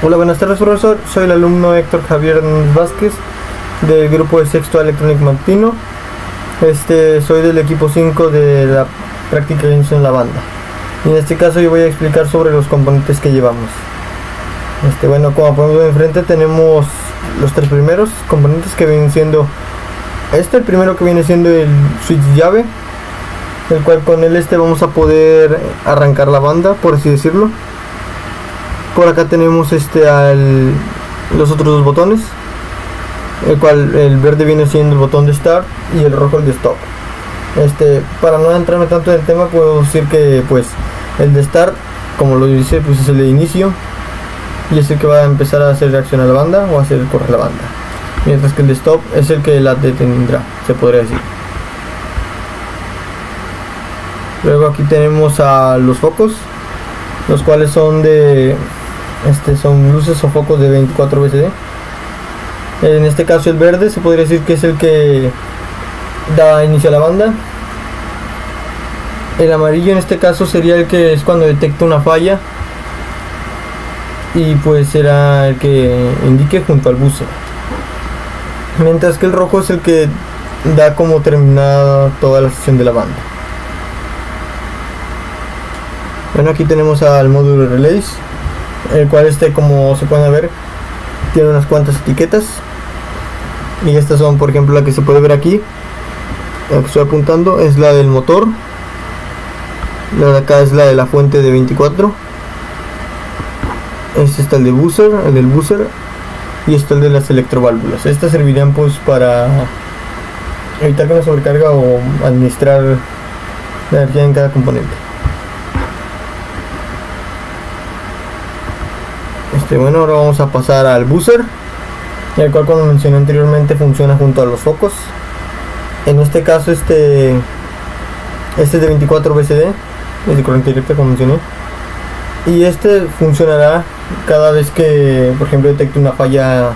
Hola, buenas tardes, profesor. Soy el alumno Héctor Javier Vázquez del grupo de sexto Electronic Matutino. Soy del equipo 5 de la práctica de inicio en la banda. Y en este caso yo voy a explicar sobre los componentes que llevamos. Bueno, como podemos ver enfrente tenemos los tres primeros componentes que vienen siendo el primero que viene siendo el switch llave, el cual con él vamos a poder arrancar la banda, por así decirlo. Por acá tenemos los otros dos botones, el cual el verde viene siendo el botón de start y el rojo el de stop. Para no entrarme tanto en el tema, puedo decir que pues el de start, como lo dice, pues es el de inicio y es el que va a empezar a hacer reaccionar la banda o a hacer correr la banda, mientras que el de stop es el que la detendrá, se podría decir. Luego aquí tenemos a los focos, los cuales son son luces o focos de 24 VCD. En este caso el verde se podría decir que es el que da inicio a la banda. El amarillo en este caso sería el que es cuando detecta una falla y pues será el que indique junto al buzzer, mientras que el rojo es el que da como terminada toda la sesión de la banda. Bueno, aquí tenemos al módulo relays, el cual como se pueden ver tiene unas cuantas etiquetas, y estas son, por ejemplo, la que se puede ver aquí, la que estoy apuntando es la del motor, la de acá es la de la fuente de 24, está el de buzzer, el del buzzer, y está el de las electroválvulas. Estas servirían pues para evitar que nos sobrecarga o administrar la energía en cada componente. Bueno, ahora vamos a pasar al buzzer, el cual, como mencioné anteriormente, funciona junto a los focos. En este caso es de 24 VCD, es de corriente directa, como mencioné, y funcionará cada vez que, por ejemplo, detecte una falla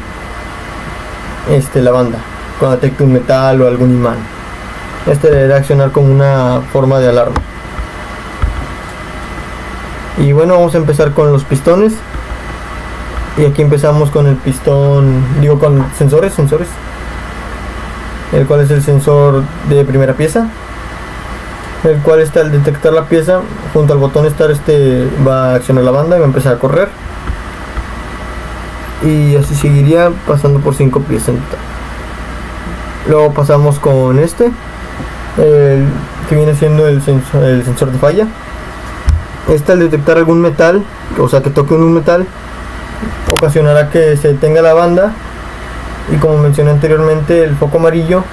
la banda, cuando detecte un metal o algún imán. Debe accionar como una forma de alarma. Y bueno, vamos a empezar con los pistones. Y aquí empezamos con el pistón, con sensores, el cual es el sensor de primera pieza, el cual al detectar la pieza, junto al botón start, va a accionar la banda y va a empezar a correr, y así seguiría pasando por 5 piezas en total. Luego pasamos con que viene siendo el sensor de falla. Al detectar algún metal, o sea que toque un metal, ocasionará que se detenga la banda, y como mencioné anteriormente, el foco amarillo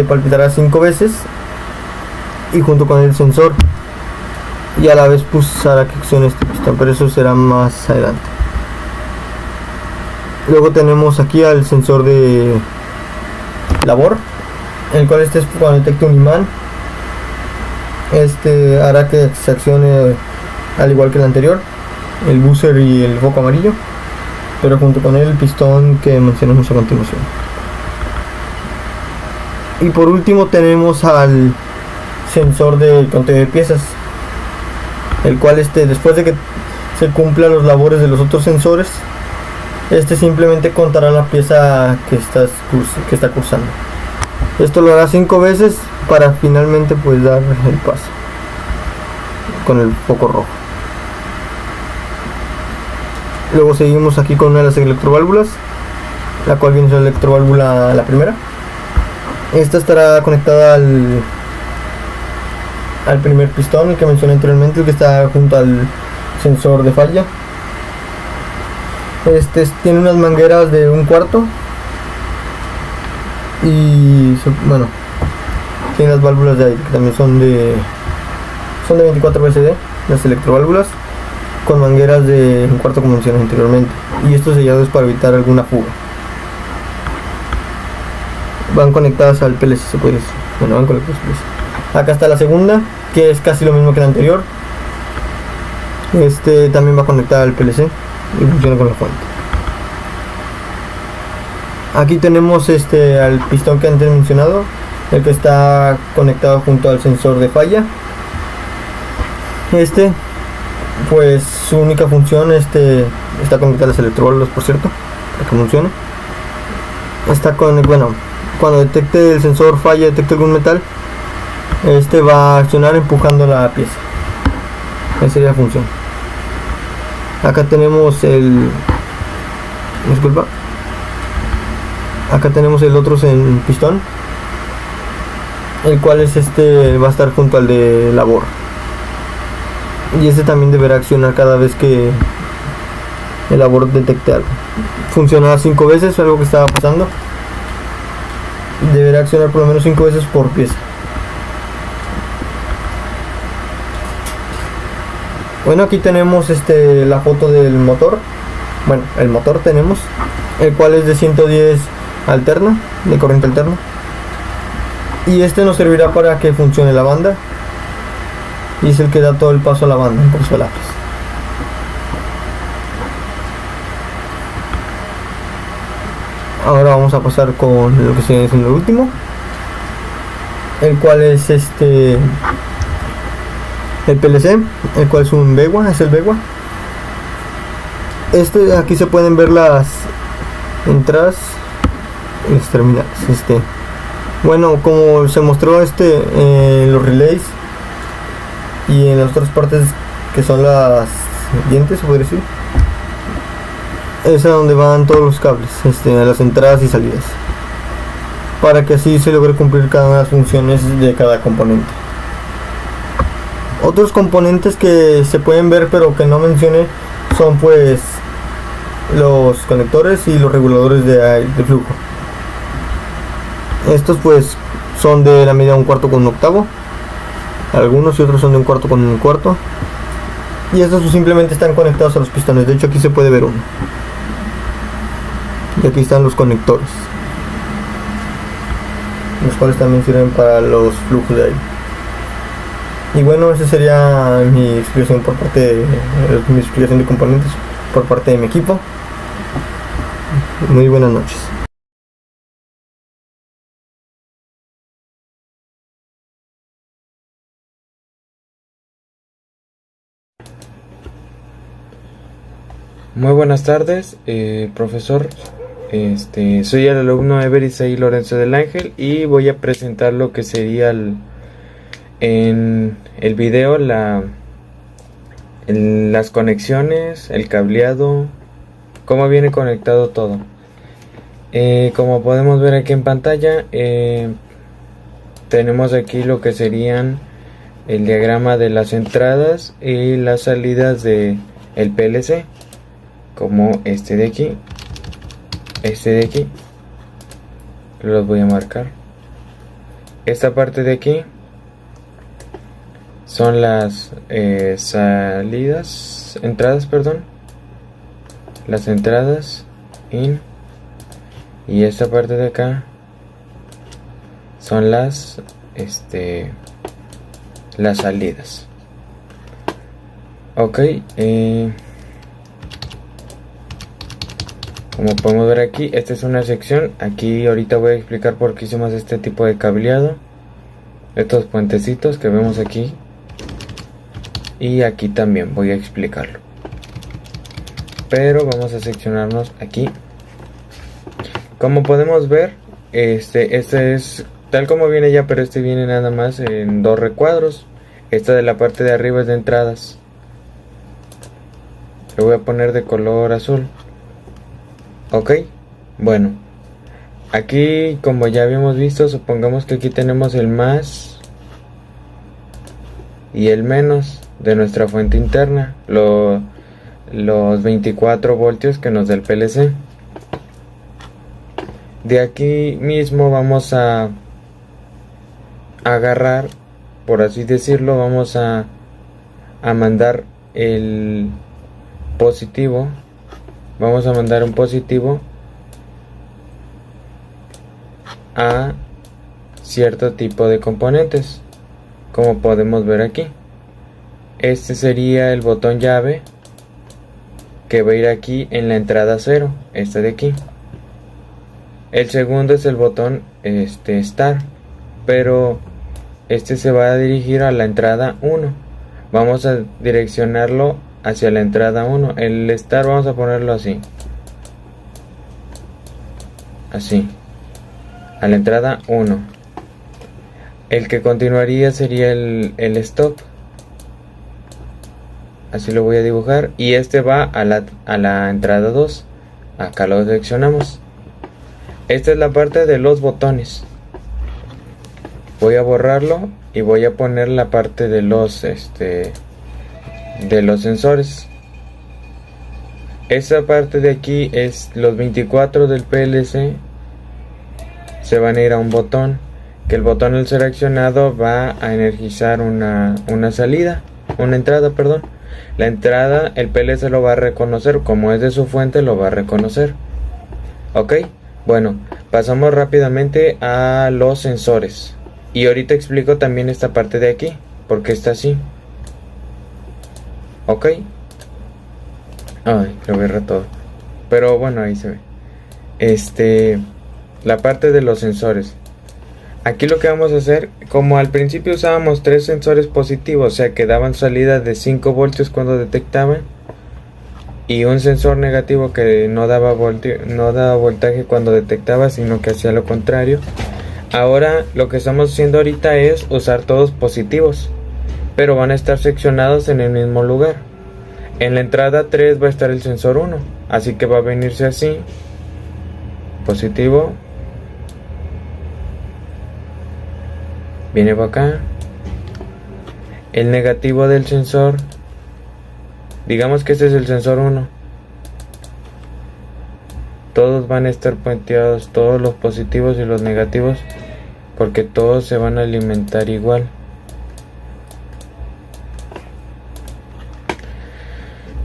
palpitará 5 veces y junto con el sensor, y a la vez hará que accione este pistón, pero eso será más adelante. Luego tenemos aquí al sensor de labor, el cual es cuando detecte un imán, hará que se accione al igual que el anterior, el buzzer y el foco amarillo, pero junto con el pistón que mencionamos a continuación. Y por último tenemos al sensor de conteo de piezas, el cual después de que se cumplan los labores de los otros sensores, simplemente contará la pieza que está cursando. Esto lo hará 5 veces para finalmente pues dar el paso con el foco rojo. Luego seguimos aquí con una de las electroválvulas, la cual viene siendo la electroválvula la primera. Esta estará conectada al primer pistón, el que mencioné anteriormente, el que está junto al sensor de falla. Tiene unas mangueras de 1/4 y bueno, tiene las válvulas de aire que también son de 24 VCD, las electroválvulas, con mangueras de 1/4 como mencioné anteriormente, y estos sellados para evitar alguna fuga. Van conectadas al PLC, se puede decir. Bueno, van conectadas al PLC. Acá está la segunda, que es casi lo mismo que la anterior. También va conectada al PLC y funciona con la fuente. Aquí tenemos al pistón que antes mencionado, el que está conectado junto al sensor de falla. pues su única función está conectada a los electrobolos, por cierto, para que funcione. Bueno, cuando detecte el sensor falla, detecte algún metal, va a accionar empujando la pieza. Esa sería la función. Acá tenemos acá tenemos el otro en pistón, el cual es va a estar junto al de labor, y también deberá accionar cada vez que el labor detecte algo. Funcionará 5 veces, algo que estaba pasando. Deberá accionar por lo menos 5 veces por pieza. Bueno, aquí tenemos la foto del motor. Bueno, el motor tenemos, el cual es de 110 alterna, de corriente alterna, y nos servirá para que funcione la banda, y es el que da todo el paso a la banda en pocas palabras. Ahora vamos a pasar con lo que sigue siendo el último, el cual es el PLC, el cual es un BEWA, es el BEWA. Aquí se pueden ver las entradas y las terminales. Bueno, como se mostró en los relays y en las otras partes que son las dientes, se puede decir, es a donde van todos los cables, a las entradas y salidas, para que así se logre cumplir cada una de las funciones de cada componente. Otros componentes que se pueden ver pero que no mencioné son pues los conectores y los reguladores de flujo. Estos pues son de la medida de 1/4 con 1/8, algunos, y otros son de 1/4 con 1/4, y estos pues simplemente están conectados a los pistones. De hecho aquí se puede ver uno, y aquí están los conectores, los cuales también sirven para los flujos de aire. Y bueno, esa sería mi explicación mi explicación de componentes por parte de mi equipo. Muy buenas noches. Muy buenas tardes, profesor. Soy el alumno Everisei Lorenzo del Ángel y voy a presentar lo que sería en el video las conexiones, el cableado, cómo viene conectado todo. Como podemos ver aquí en pantalla, tenemos aquí lo que serían el diagrama de las entradas y las salidas de el PLC, como de aquí, los voy a marcar. Esta parte de aquí son las las entradas in, y esta parte de acá son las salidas. Ok, como podemos ver aquí, esta es una sección. Aquí ahorita voy a explicar por qué hicimos este tipo de cableado, estos puentecitos que vemos aquí, y aquí también voy a explicarlo, pero vamos a seccionarnos aquí. Como podemos ver, este es tal como viene ya, pero viene nada más en 2 recuadros. Esta de la parte de arriba es de entradas, lo voy a poner de color azul. Ok, bueno, aquí como ya habíamos visto, supongamos que aquí tenemos el más y el menos de nuestra fuente interna, los 24 voltios que nos da el PLC. De aquí mismo vamos a agarrar, por así decirlo, vamos a mandar el positivo. Vamos a mandar un positivo a cierto tipo de componentes, como podemos ver aquí. Este sería el botón llave, que va a ir aquí en la entrada 0, de aquí. El segundo es el botón Start, pero se va a dirigir a la entrada 1. Vamos a direccionarlo hacia la entrada 1. El start vamos a ponerlo así. Así. A la entrada 1. El que continuaría sería el stop. Así lo voy a dibujar. Y este va a la entrada 2. Acá lo seleccionamos. Esta es la parte de los botones. Voy a borrarlo y voy a poner la parte de los sensores. Esa parte de aquí es los 24 del PLC. Se van a ir a un botón, que el botón al ser accionado va a energizar una entrada, perdón. La entrada el PLC lo va a reconocer, como es de su fuente lo va a reconocer. Ok, bueno, pasamos rápidamente a los sensores. Y ahorita explico también esta parte de aquí, porque está así. Ok. Ay, lo borré todo. Pero bueno, ahí se ve. La parte de los sensores. Aquí lo que vamos a hacer, como al principio usábamos 3 sensores positivos, o sea que daban salida de 5 voltios cuando detectaban, y un sensor negativo que no daba voltaje cuando detectaba, sino que hacía lo contrario. Ahora lo que estamos haciendo ahorita es usar todos positivos, pero van a estar seccionados en el mismo lugar. En la entrada 3 va a estar el sensor 1, así que va a venirse así. Positivo. Viene para acá. El negativo del sensor. Digamos que este es el sensor 1. Todos van a estar puenteados, todos los positivos y los negativos, porque todos se van a alimentar igual.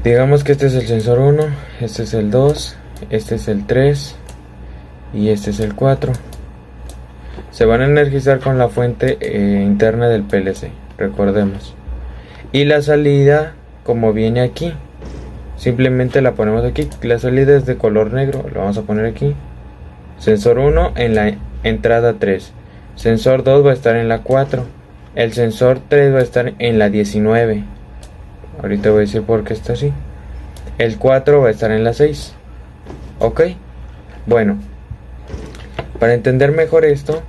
Digamos que este es el sensor 1, este es el 2, este es el 3 y este es el 4. Se van a energizar con la fuente interna del PLC, recordemos. Y la salida, como viene aquí, simplemente la ponemos aquí. La salida es de color negro, lo vamos a poner aquí. Sensor 1 en la entrada 3. Sensor 2 va a estar en la 4. El sensor 3 va a estar en la 19. Ahorita voy a decir por qué está así. El 4 va a estar en la 6. Ok. Bueno, para entender mejor esto,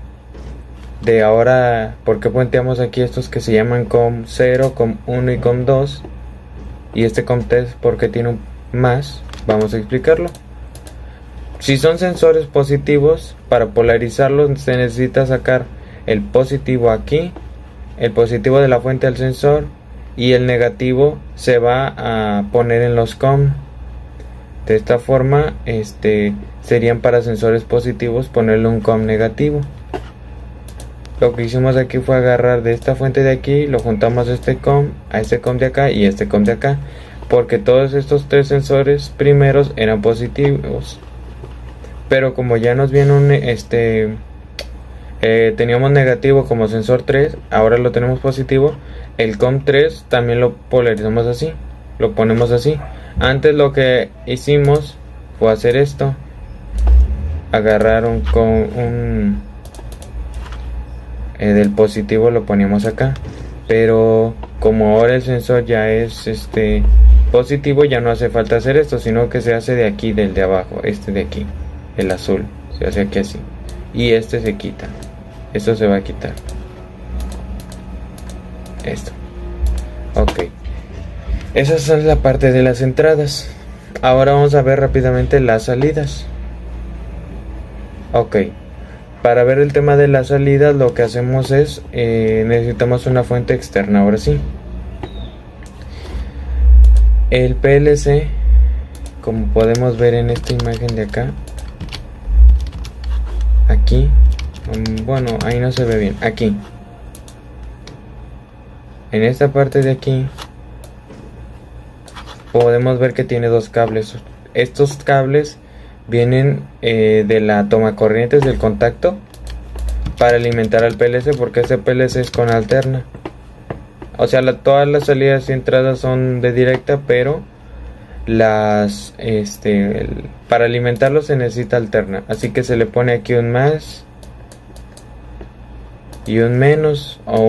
de ahora, ¿por qué puenteamos aquí estos que se llaman COM0, COM1 y COM2? Y este COM3, porque tiene un más, vamos a explicarlo. Si son sensores positivos, para polarizarlos se necesita sacar el positivo aquí, el positivo de la fuente del sensor, y el negativo se va a poner en los COM. De esta forma, serían para sensores positivos ponerle un COM negativo. Lo que hicimos aquí fue agarrar de esta fuente de aquí, lo juntamos a este COM de acá y este COM de acá, porque todos estos 3 sensores primeros eran positivos. Pero como ya nos viene un teníamos negativo como sensor 3, ahora lo tenemos positivo. El COM3 también lo polarizamos así, lo ponemos así. Antes lo que hicimos fue hacer esto, agarrar del positivo lo poníamos acá, pero como ahora el sensor ya es positivo, ya no hace falta hacer esto, sino que se hace de aquí, del de abajo, de aquí, el azul, se hace aquí así, y se quita, esto se va a quitar, esto. Ok, esa es la parte de las entradas. Ahora vamos a ver rápidamente las salidas. Ok, para ver el tema de las salidas, lo que hacemos es necesitamos una fuente externa. Ahora sí, el PLC, como podemos ver en esta imagen de acá, aquí, bueno, ahí no se ve bien, aquí, en esta parte de aquí podemos ver que tiene 2 cables. Estos cables vienen de la toma corrientes del contacto para alimentar al PLC, porque este PLC es con alterna. O sea, todas las salidas y entradas son de directa, pero para alimentarlo se necesita alterna. Así que se le pone aquí un más y un menos, o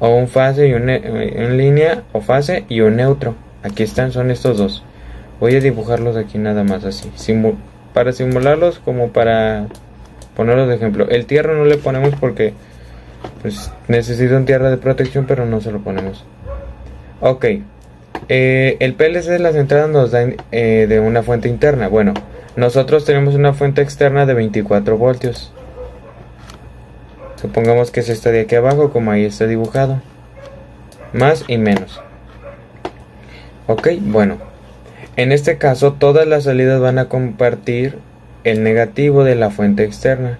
o un fase y un línea o fase y un neutro. Aquí están, son estos dos. Voy a dibujarlos aquí nada más así, para simularlos, como para ponerlos de ejemplo. El tierra no le ponemos porque pues necesita un tierra de protección, pero no se lo ponemos. Ok, el PLC, las entradas nos dan de una fuente interna. Bueno, nosotros tenemos una fuente externa de 24 voltios. Supongamos que es esta de aquí abajo, como ahí está dibujado. Más y menos. Ok, bueno. En este caso, todas las salidas van a compartir el negativo de la fuente externa.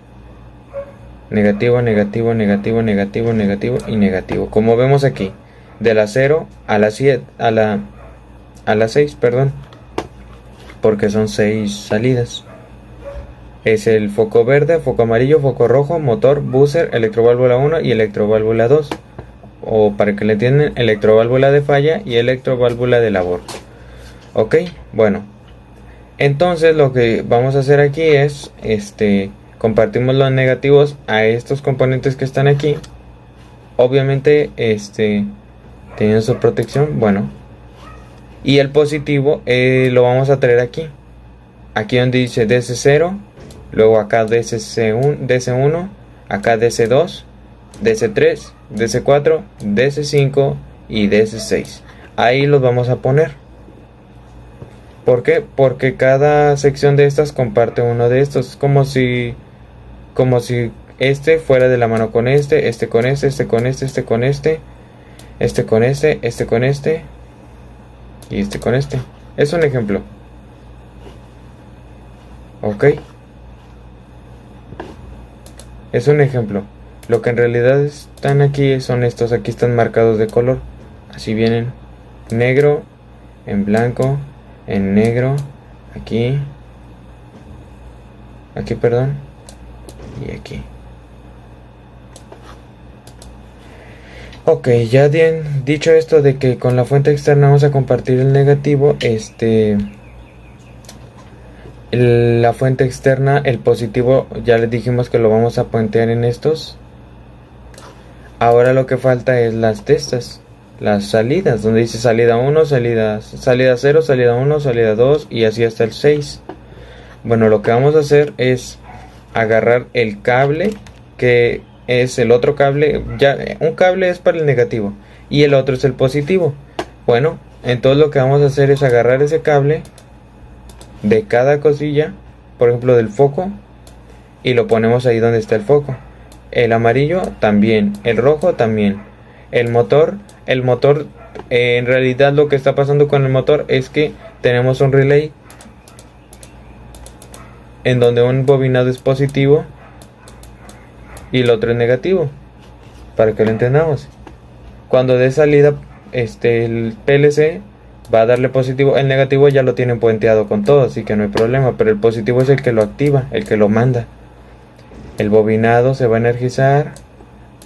Negativo, negativo, negativo, negativo, negativo y negativo. Como vemos aquí, de la 0 a la 7, a la 6, perdón. Porque son 6 salidas. Es el foco verde, foco amarillo, foco rojo, motor, buzzer, electroválvula 1 y electroválvula 2. O para que le entiendan, electroválvula de falla y electroválvula de labor. Ok, bueno. Entonces lo que vamos a hacer aquí es, compartimos los negativos a estos componentes que están aquí. Obviamente, teniendo su protección, bueno. Y el positivo lo vamos a traer aquí. Aquí donde dice DC0. Luego acá DC1, acá DC2, DC3, DC4, DC5 y DC6. Ahí los vamos a poner. ¿Por qué? Porque cada sección de estas comparte uno de estos. Como si este fuera de la mano con este con este, este con este, este con este, este con este, este con este y este con este. Es un ejemplo. Ok. Es un ejemplo. Lo que en realidad están aquí son estos. Aquí están marcados de color. Así vienen. Negro, en blanco, en negro, aquí, perdón, y aquí. Ok, ya dicho esto de que con la fuente externa vamos a compartir el negativo, la fuente externa, el positivo, ya les dijimos que lo vamos a puentear en estos. Ahora lo que falta es las testas, las salidas, donde dice salida 1, salida 0, salida 1, salida 2 y así hasta el 6. Bueno, lo que vamos a hacer es agarrar el cable, que es el otro cable. Ya un cable es para el negativo y el otro es el positivo. Bueno, entonces lo que vamos a hacer es agarrar ese cable de cada cosilla, por ejemplo del foco, y lo ponemos ahí donde está el foco. El amarillo también, el rojo también. El motor, en realidad lo que está pasando con el motor es que tenemos un relay en donde un bobinado es positivo y el otro es negativo, para que lo entendamos. Cuando dé salida el PLC va a darle positivo, el negativo ya lo tienen puenteado con todo, así que no hay problema, pero el positivo es el que lo activa, el que lo manda. El bobinado se va a energizar,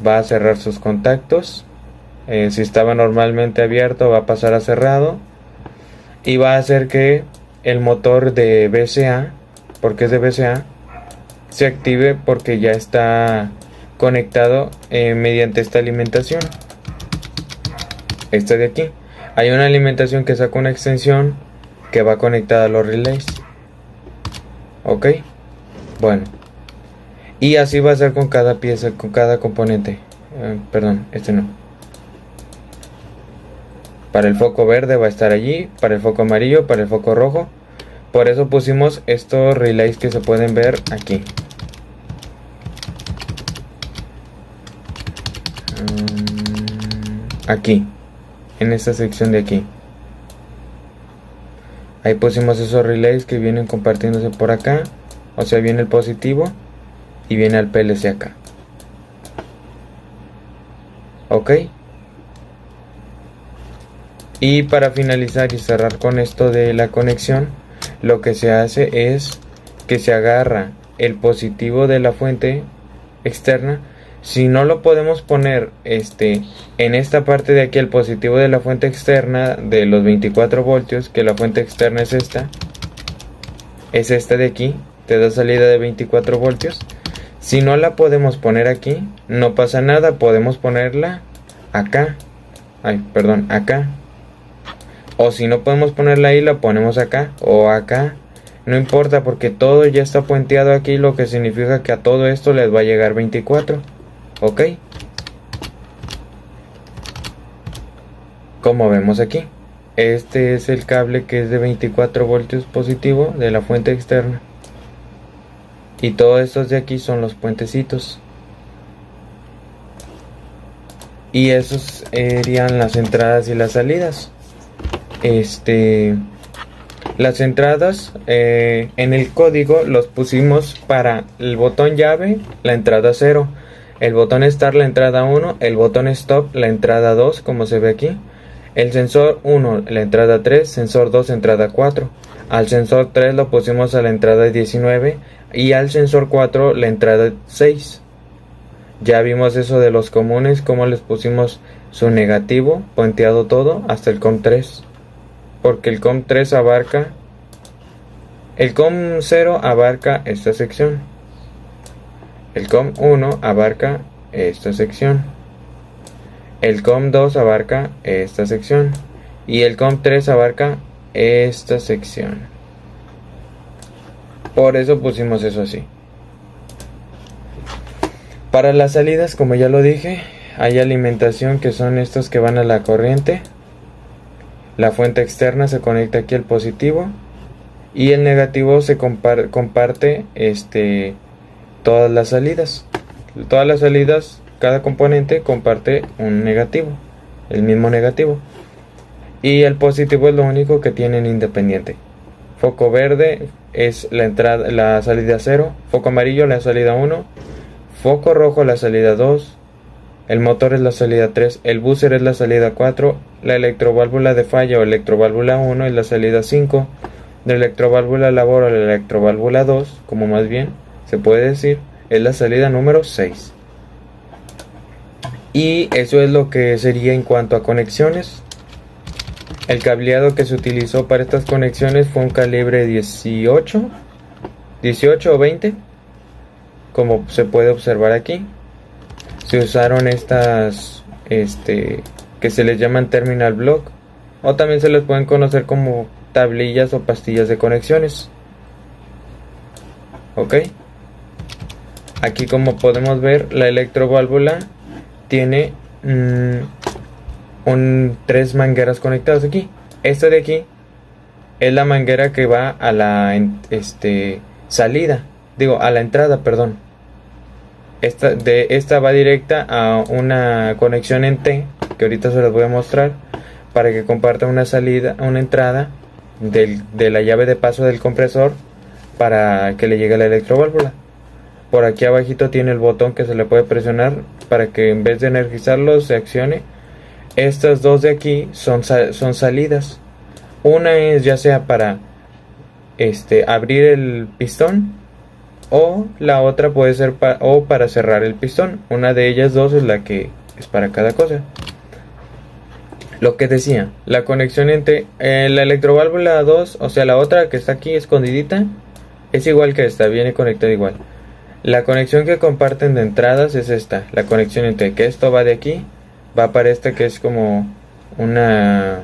va a cerrar sus contactos, si estaba normalmente abierto va a pasar a cerrado, y va a hacer que el motor de VCA, porque es de VCA, se active porque ya está conectado mediante esta alimentación. Esta de aquí. Hay una alimentación que saca una extensión que va conectada a los relays. Ok. Bueno. Y así va a ser con cada pieza, con cada componente. Perdón, no. Para el foco verde va a estar allí. Para el foco amarillo, para el foco rojo. Por eso pusimos estos relays que se pueden ver aquí. Aquí. En esta sección de aquí. Ahí pusimos esos relays que vienen compartiéndose por acá. O sea, viene el positivo y viene al PLC acá. Ok. Y para finalizar y cerrar con esto de la conexión, lo que se hace es que se agarra el positivo de la fuente externa. Si no lo podemos poner en esta parte de aquí, el positivo de la fuente externa de los 24 voltios, que la fuente externa es esta de aquí, te da salida de 24 voltios. Si no la podemos poner aquí, no pasa nada, podemos ponerla acá. Ay, perdón, acá. O si no podemos ponerla ahí, la ponemos acá o acá. No importa porque todo ya está puenteado aquí, lo que significa que a todo esto les va a llegar 24. ¿Ok? Como vemos aquí. Este es el cable que es de 24 voltios positivo de la fuente externa. Y todos estos de aquí son los puentecitos. Y esos serían las entradas y las salidas. Las entradas en el código los pusimos para el botón llave, la entrada 0, el botón start, la entrada 1, el botón stop, la entrada 2, como se ve aquí, el sensor 1, la entrada 3, sensor 2, entrada 4, al sensor 3 lo pusimos a la entrada 19 y al sensor 4 la entrada 6. Ya vimos eso de los comunes, como les pusimos su negativo, puenteado todo, hasta el COM3. Porque el COM3 abarca, el COM0 abarca esta sección, el COM1 abarca esta sección, el COM2 abarca esta sección y el COM3 abarca esta sección. Por eso pusimos eso así. Para las salidas, como ya lo dije, hay alimentación, que son estos que van a la corriente. La fuente externa se conecta aquí al positivo y el negativo se comparte todas las salidas. Todas las salidas, cada componente comparte un negativo, el mismo negativo. Y el positivo es lo único que tienen independiente. Foco verde es la entrada, la salida 0, foco amarillo la salida 1, foco rojo la salida 2. El motor es la salida 3, el buzzer es la salida 4, la electroválvula de falla o electroválvula 1 es la salida 5, la electroválvula labor o la electroválvula 2, como más bien se puede decir, es la salida número 6. Y eso es lo que sería en cuanto a conexiones. El cableado que se utilizó para estas conexiones fue un calibre 18 o 20, como se puede observar aquí. Se usaron estas que se les llaman terminal block, o también se les pueden conocer como tablillas o pastillas de conexiones. Ok, aquí como podemos ver, la electroválvula tiene 3 mangueras conectadas aquí. Esta de aquí es la manguera que va a la a la entrada, perdón. Esta va directa a una conexión en T, que ahorita se las voy a mostrar, para que comparta una entrada de la llave de paso del compresor para que le llegue a la electroválvula. Por aquí abajito tiene el botón que se le puede presionar para que en vez de energizarlo se accione. Estas dos de aquí son salidas. Una es ya sea para abrir el pistón, o la otra puede ser para cerrar el pistón. Una de ellas dos es la que es para cada cosa. Lo que decía, la conexión entre la electroválvula 2, o sea la otra que está aquí escondidita, es igual que esta, viene conectada igual. La conexión que comparten de entradas es esta, la conexión entre que esto va de aquí, va para esta que es como una,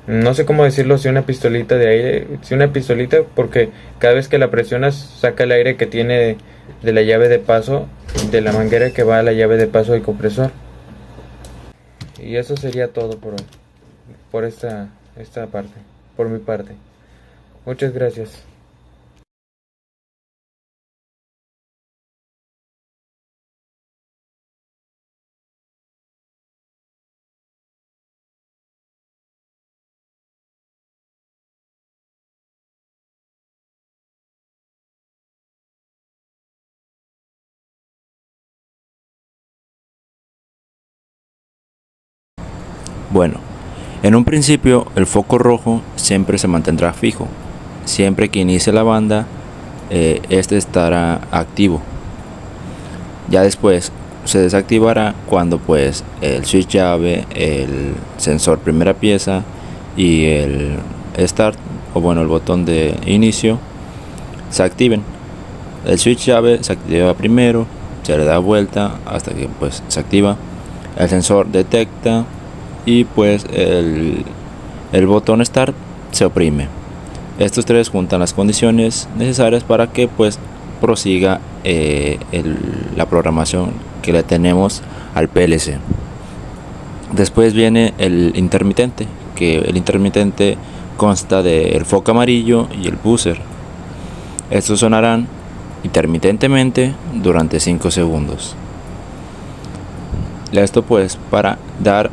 no sé cómo decirlo, si una pistolita de aire, si una pistolita, porque cada vez que la presionas saca el aire que tiene de la llave de paso, de la manguera que va a la llave de paso del compresor. Y eso sería todo por hoy, por esta parte, por mi parte. Muchas gracias. Bueno, en un principio el foco rojo siempre se mantendrá fijo. Siempre que inicie la banda, este estará activo. Ya después se desactivará cuando pues el switch llave, el sensor primera pieza y el start, o bueno, el botón de inicio, se activen. El switch llave se activa primero, se le da vuelta hasta que pues se activa. el sensor detecta y pues el botón Start se oprime. Estos tres juntan las condiciones necesarias para que pues prosiga la programación que le tenemos al PLC. Después viene el intermitente, que el intermitente consta del foco amarillo y el buzzer. Estos sonarán intermitentemente durante 5 segundos. Esto pues para dar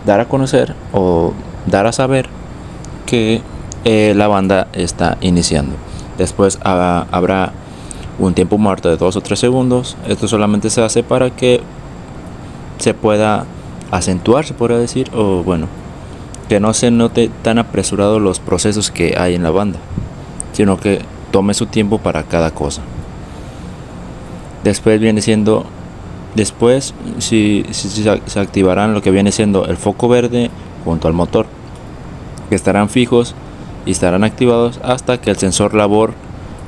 dar a conocer o dar a saber que la banda está iniciando. Después habrá un tiempo muerto de 2 o 3 segundos. Esto solamente se hace para que se pueda acentuar, se podría decir, o bueno, que no se note tan apresurado los procesos que hay en la banda, sino que tome su tiempo para cada cosa. Después se activarán lo que viene siendo el foco verde junto al motor, que estarán fijos y estarán activados hasta que el sensor labor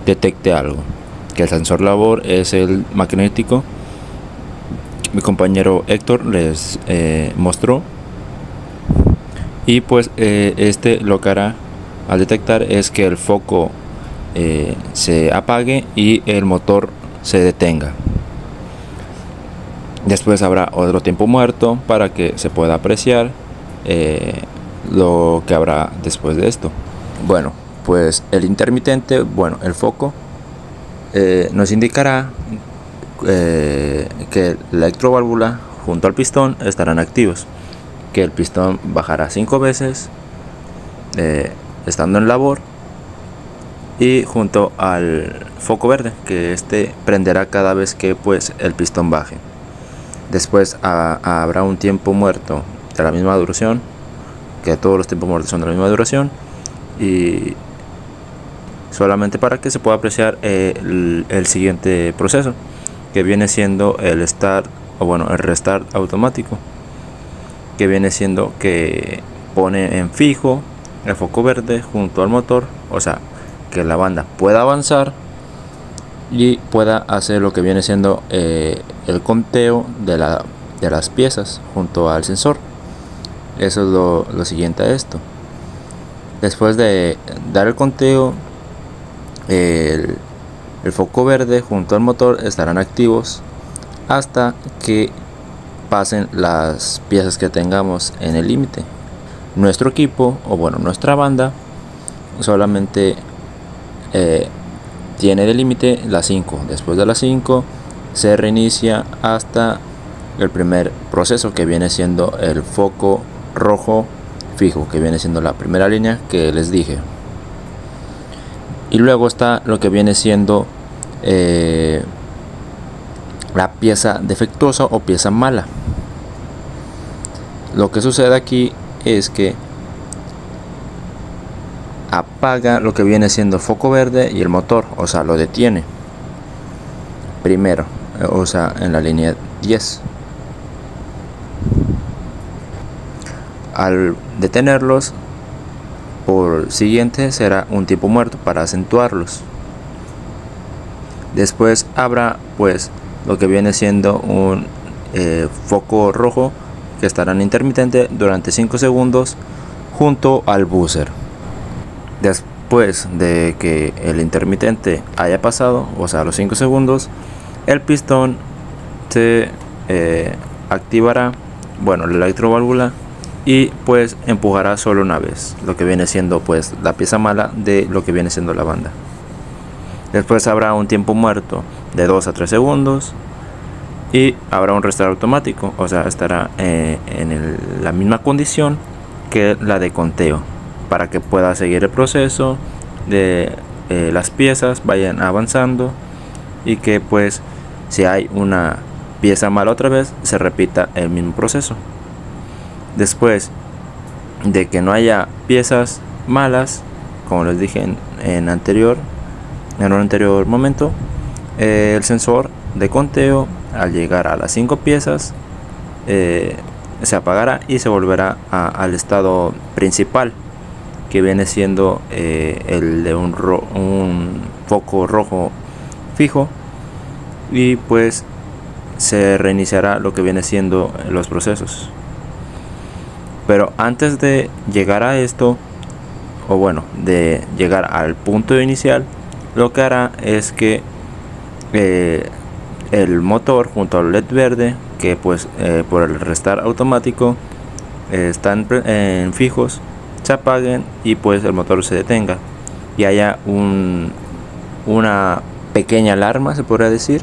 detecte algo. Que el sensor labor es el magnético. Mi compañero Héctor les mostró. Y pues lo que hará al detectar es que el foco se apague y el motor se detenga. Después habrá otro tiempo muerto para que se pueda apreciar lo que habrá después de esto. Bueno, pues el intermitente, el foco nos indicará que la electroválvula junto al pistón estarán activos, que el pistón bajará 5 veces estando en labor, y junto al foco verde, que este prenderá cada vez que pues el pistón baje. Después habrá un tiempo muerto de la misma duración, que todos los tiempos muertos son de la misma duración, y solamente para que se pueda apreciar el siguiente proceso, que viene siendo el restart automático, que viene siendo que pone en fijo el foco verde junto al motor, o sea, que la banda pueda avanzar y pueda hacer lo que viene siendo el conteo de las piezas junto al sensor. Eso es lo siguiente a esto. Después de dar el conteo, el foco verde junto al motor estarán activos hasta que pasen las piezas que tengamos en el límite. Nuestro equipo, nuestra banda, solamente tiene de límite las 5. Después de las 5 se reinicia hasta el primer proceso, que viene siendo el foco rojo fijo, que viene siendo la primera línea que les dije. Y luego está lo que viene siendo la pieza defectuosa o pieza mala. Lo que sucede aquí es que apaga lo que viene siendo el foco verde y el motor, o sea, lo detiene primero, o sea, en la línea 10. Al detenerlos, por siguiente será un tiempo muerto para acentuarlos. Después habrá pues lo que viene siendo un foco rojo, que estará en intermitente durante 5 segundos junto al buzzer. Después de que el intermitente haya pasado, o sea, los 5 segundos, el pistón se activará, la electroválvula, y pues empujará solo una vez, lo que viene siendo pues la pieza mala de lo que viene siendo la banda. Después habrá un tiempo muerto de 2 a 3 segundos y habrá un restart automático, o sea, estará en la misma condición que la de conteo, para que pueda seguir el proceso de las piezas vayan avanzando, y que pues si hay una pieza mala otra vez, se repita el mismo proceso. Después de que no haya piezas malas, como les dije en un anterior momento, el sensor de conteo, al llegar a las 5 piezas, se apagará y se volverá al estado principal, que viene siendo el de un foco rojo fijo, y pues se reiniciará lo que viene siendo los procesos. Pero antes de llegar a esto, o bueno, de llegar al punto inicial, lo que hará es que el motor junto al LED verde, que pues por el restart automático están en fijos, se apaguen y pues el motor se detenga y haya una pequeña alarma, se podría decir,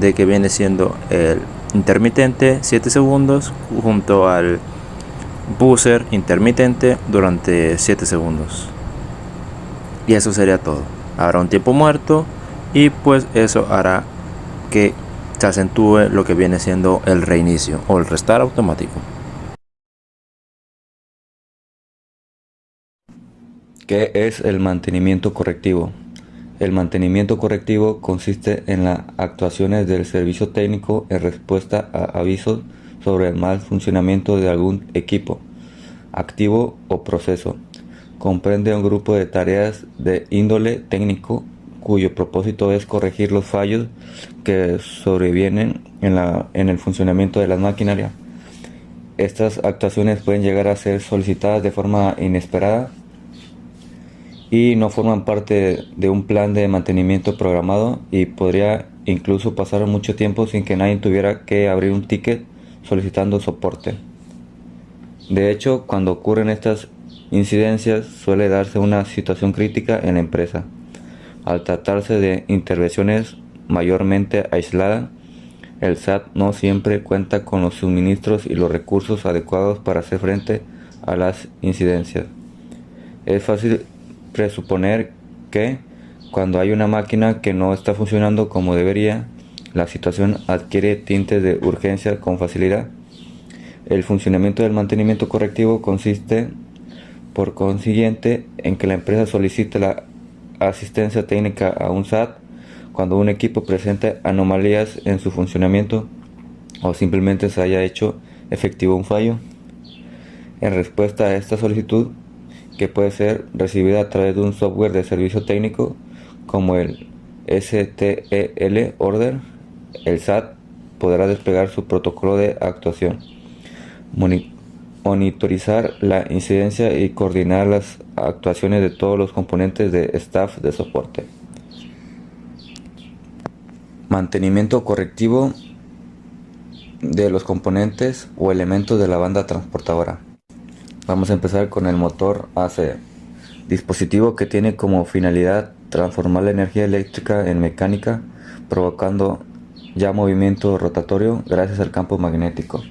de que viene siendo el intermitente 7 segundos junto al buzzer intermitente durante 7 segundos. Y eso sería todo. Habrá un tiempo muerto y pues eso hará que se acentúe lo que viene siendo el reinicio o el restart automático. ¿Qué es el mantenimiento correctivo? El mantenimiento correctivo consiste en las actuaciones del servicio técnico en respuesta a avisos sobre el mal funcionamiento de algún equipo, activo o proceso. Comprende un grupo de tareas de índole técnico cuyo propósito es corregir los fallos que sobrevienen en el funcionamiento de la maquinaria. Estas actuaciones pueden llegar a ser solicitadas de forma inesperada y no forman parte de un plan de mantenimiento programado, y podría incluso pasar mucho tiempo sin que nadie tuviera que abrir un ticket solicitando soporte. De hecho, cuando ocurren estas incidencias suele darse una situación crítica en la empresa. Al tratarse de intervenciones mayormente aisladas, el SAT no siempre cuenta con los suministros y los recursos adecuados para hacer frente a las incidencias. Es fácil presuponer que cuando hay una máquina que no está funcionando como debería, la situación adquiere tintes de urgencia con facilidad. El funcionamiento del mantenimiento correctivo consiste, por consiguiente, en que la empresa solicite la asistencia técnica a un SAT cuando un equipo presenta anomalías en su funcionamiento o simplemente se haya hecho efectivo un fallo. En respuesta a esta solicitud, que puede ser recibida a través de un software de servicio técnico como el STEL Order, el SAT podrá desplegar su protocolo de actuación, monitorizar la incidencia y coordinar las actuaciones de todos los componentes de staff de soporte. Mantenimiento correctivo de los componentes o elementos de la banda transportadora. Vamos a empezar con el motor AC, dispositivo que tiene como finalidad transformar la energía eléctrica en mecánica, provocando ya movimiento rotatorio gracias al campo magnético.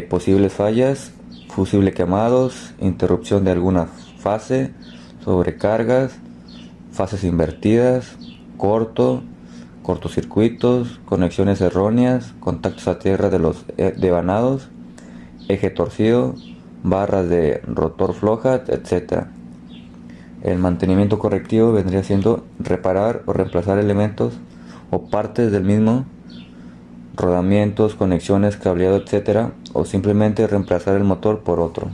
Posibles fallas: fusible quemados, interrupción de alguna fase, sobrecargas, fases invertidas, cortocircuitos, conexiones erróneas, contactos a tierra de los devanados, eje torcido, barras de rotor flojas, etc. El mantenimiento correctivo vendría siendo reparar o reemplazar elementos o partes del mismo, rodamientos, conexiones, cableado, etc., o simplemente reemplazar el motor por otro.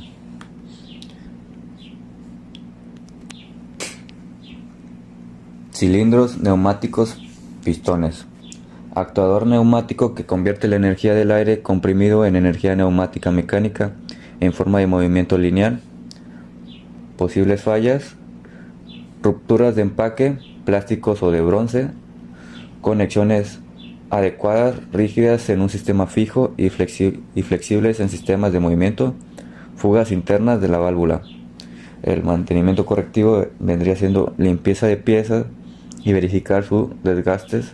Cilindros, neumáticos, pistones. Actuador neumático que convierte la energía del aire comprimido en energía neumática mecánica en forma de movimiento lineal. Posibles fallas: rupturas de empaque, plásticos o de bronce, conexiones adecuadas, rígidas en un sistema fijo y flexibles en sistemas de movimiento, fugas internas de la válvula. El mantenimiento correctivo vendría siendo limpieza de piezas y verificar sus desgastes,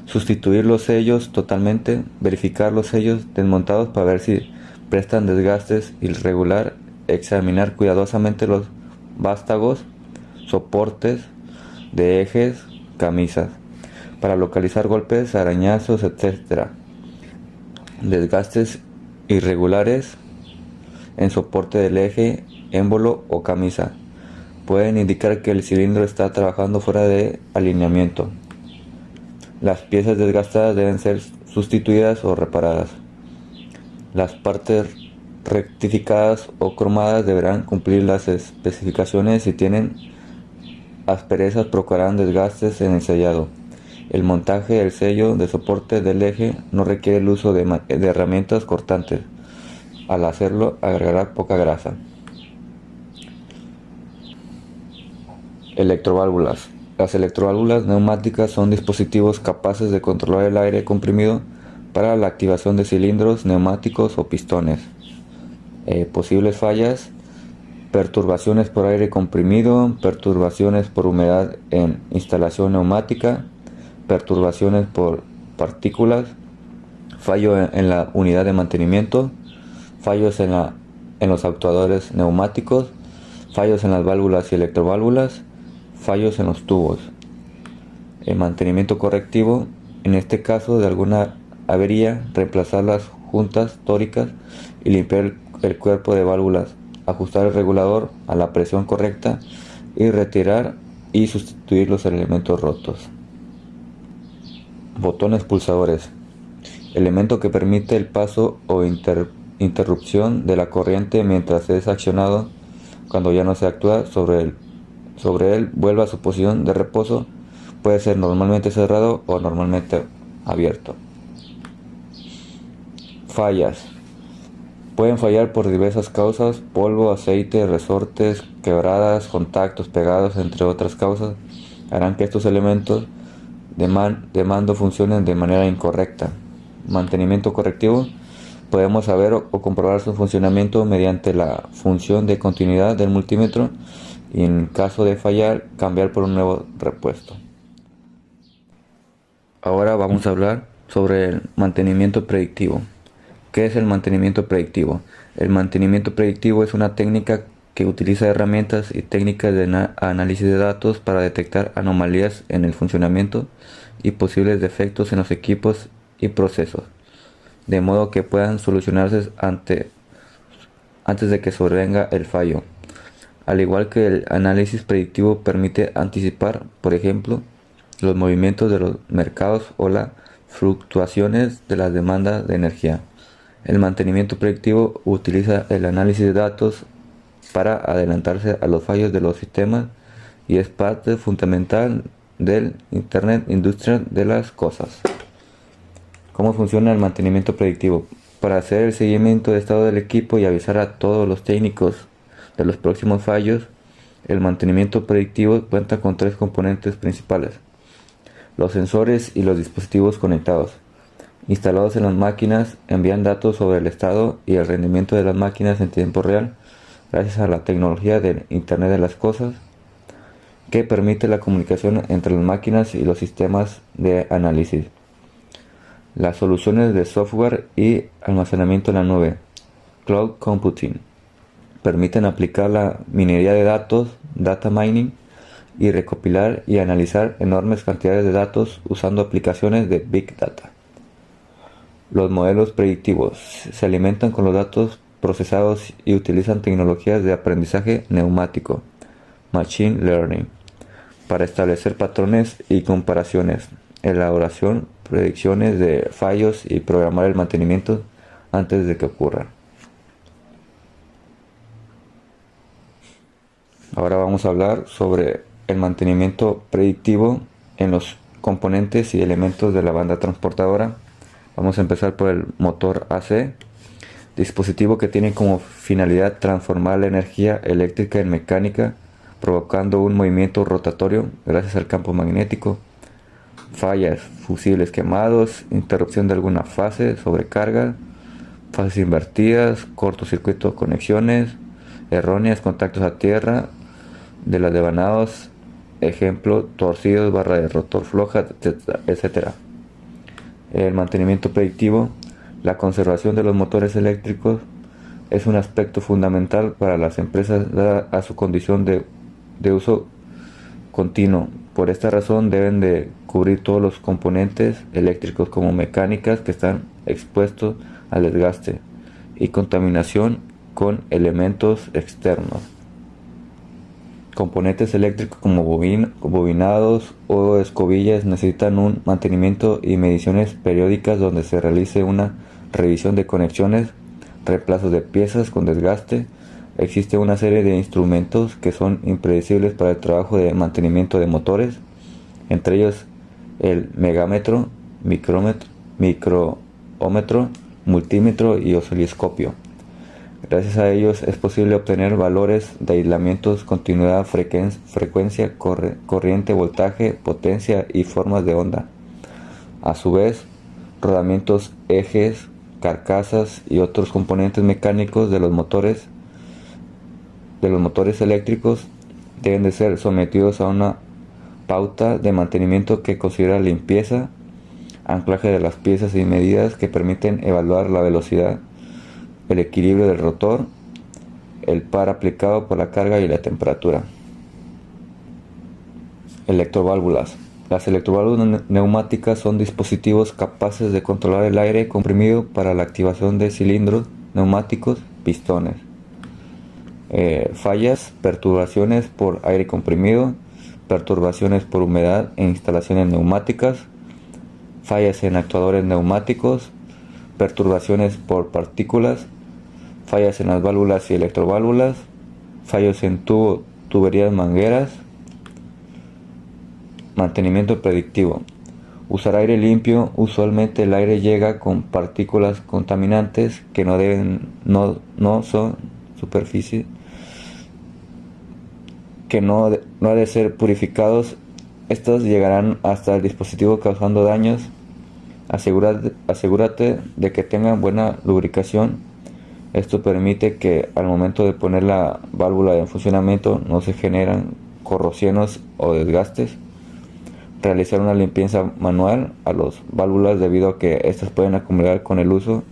sustituir los sellos totalmente, verificar los sellos desmontados para ver si prestan desgastes irregular, examinar cuidadosamente los vástagos, soportes de ejes, camisas, para localizar golpes, arañazos, etc. Desgastes irregulares en soporte del eje, émbolo o camisa pueden indicar que el cilindro está trabajando fuera de alineamiento. Las piezas desgastadas deben ser sustituidas o reparadas. Las partes rectificadas o cromadas deberán cumplir las especificaciones. Si tienen asperezas, provocarán desgastes en el sellado. El montaje del sello de soporte del eje no requiere el uso de herramientas cortantes. Al hacerlo, agregará poca grasa. Electroválvulas. Las electroválvulas neumáticas son dispositivos capaces de controlar el aire comprimido para la activación de cilindros neumáticos o pistones. Posibles fallas: perturbaciones por aire comprimido, perturbaciones por humedad en instalación neumática, perturbaciones por partículas, fallo en la unidad de mantenimiento, fallos en los actuadores neumáticos, fallos en las válvulas y electroválvulas, fallos en los tubos. El mantenimiento correctivo: en este caso de alguna avería, reemplazar las juntas tóricas y limpiar el cuerpo de válvulas, ajustar el regulador a la presión correcta y retirar y sustituir los elementos rotos. Botones pulsadores: elemento que permite el paso o interrupción de la corriente mientras es accionado. Cuando ya no se actúa sobre él, vuelve a su posición de reposo. Puede ser normalmente cerrado o normalmente abierto. Fallas: pueden fallar por diversas causas: polvo, aceite, resortes, quebradas, contactos pegados, entre otras causas, harán que estos elementos de mando funcionen de manera incorrecta. Mantenimiento correctivo: podemos saber o comprobar su funcionamiento mediante la función de continuidad del multímetro y, en caso de fallar, cambiar por un nuevo repuesto. Ahora vamos a hablar sobre el mantenimiento predictivo. ¿Qué es el mantenimiento predictivo? El mantenimiento predictivo es una técnica que utiliza herramientas y técnicas de análisis de datos para detectar anomalías en el funcionamiento y posibles defectos en los equipos y procesos, de modo que puedan solucionarse antes de que sobrevenga el fallo. Al igual que el análisis predictivo permite anticipar, por ejemplo, los movimientos de los mercados o las fluctuaciones de las demandas de energía. El mantenimiento predictivo utiliza el análisis de datos para adelantarse a los fallos de los sistemas y es parte fundamental del Internet Industrial de las Cosas. ¿Cómo funciona el mantenimiento predictivo? Para hacer el seguimiento de estado del equipo y avisar a todos los técnicos de los próximos fallos, el mantenimiento predictivo cuenta con tres componentes principales: los sensores y los dispositivos conectados, instalados en las máquinas, envían datos sobre el estado y el rendimiento de las máquinas en tiempo real, gracias a la tecnología del Internet de las Cosas, que permite la comunicación entre las máquinas y los sistemas de análisis. Las soluciones de software y almacenamiento en la nube, Cloud Computing, permiten aplicar la minería de datos, data mining, y recopilar y analizar enormes cantidades de datos usando aplicaciones de Big Data. Los modelos predictivos se alimentan con los datos procesados y utilizan tecnologías de aprendizaje neumático, Machine Learning, para establecer patrones y comparaciones, elaboración, predicciones de fallos y programar el mantenimiento antes de que ocurra. Ahora vamos a hablar sobre el mantenimiento predictivo en los componentes y elementos de la banda transportadora. Vamos a empezar por el motor AC, dispositivo que tiene como finalidad transformar la energía eléctrica en mecánica, provocando un movimiento rotatorio gracias al campo magnético. Fallas: fusibles quemados, interrupción de alguna fase, sobrecarga, fases invertidas, cortocircuito, conexiones erróneas, contactos a tierra de las devanados, ejemplo, torcidos, barra de rotor floja, etc. El mantenimiento predictivo: la conservación de los motores eléctricos es un aspecto fundamental para las empresas dada a su condición de uso continuo. Por esta razón deben de cubrir todos los componentes eléctricos como mecánicas que están expuestos al desgaste y contaminación con elementos externos. Componentes eléctricos como bobinados o escobillas necesitan un mantenimiento y mediciones periódicas donde se realice una revisión de conexiones, reemplazos de piezas con desgaste. Existe una serie de instrumentos que son impredecibles para el trabajo de mantenimiento de motores, entre ellos el megámetro, micrómetro, multímetro y osciloscopio. Gracias a ellos es posible obtener valores de aislamientos, continuidad, frecuencia, corriente, voltaje, potencia y formas de onda. A su vez, rodamientos, ejes, carcasas y otros componentes mecánicos de los motores eléctricos deben de ser sometidos a una pauta de mantenimiento que considera limpieza, anclaje de las piezas y medidas que permiten evaluar la velocidad, el equilibrio del rotor, el par aplicado por la carga y la temperatura. Electroválvulas. Las electroválvulas neumáticas son dispositivos capaces de controlar el aire comprimido para la activación de cilindros neumáticos, pistones. Fallas, perturbaciones por aire comprimido, perturbaciones por humedad en instalaciones neumáticas, fallas en actuadores neumáticos, perturbaciones por partículas, fallas en las válvulas y electroválvulas, fallos en tuberías, mangueras. Mantenimiento predictivo. Usar aire limpio. Usualmente el aire llega con partículas contaminantes que no son superficie, que no ha de ser purificados. Estos llegarán hasta el dispositivo causando daños. Asegúrate de que tengan buena lubricación. Esto permite que al momento de poner la válvula en funcionamiento no se generan corrosiones o desgastes. Realizar una limpieza manual a las válvulas debido a que estas pueden acumular con el uso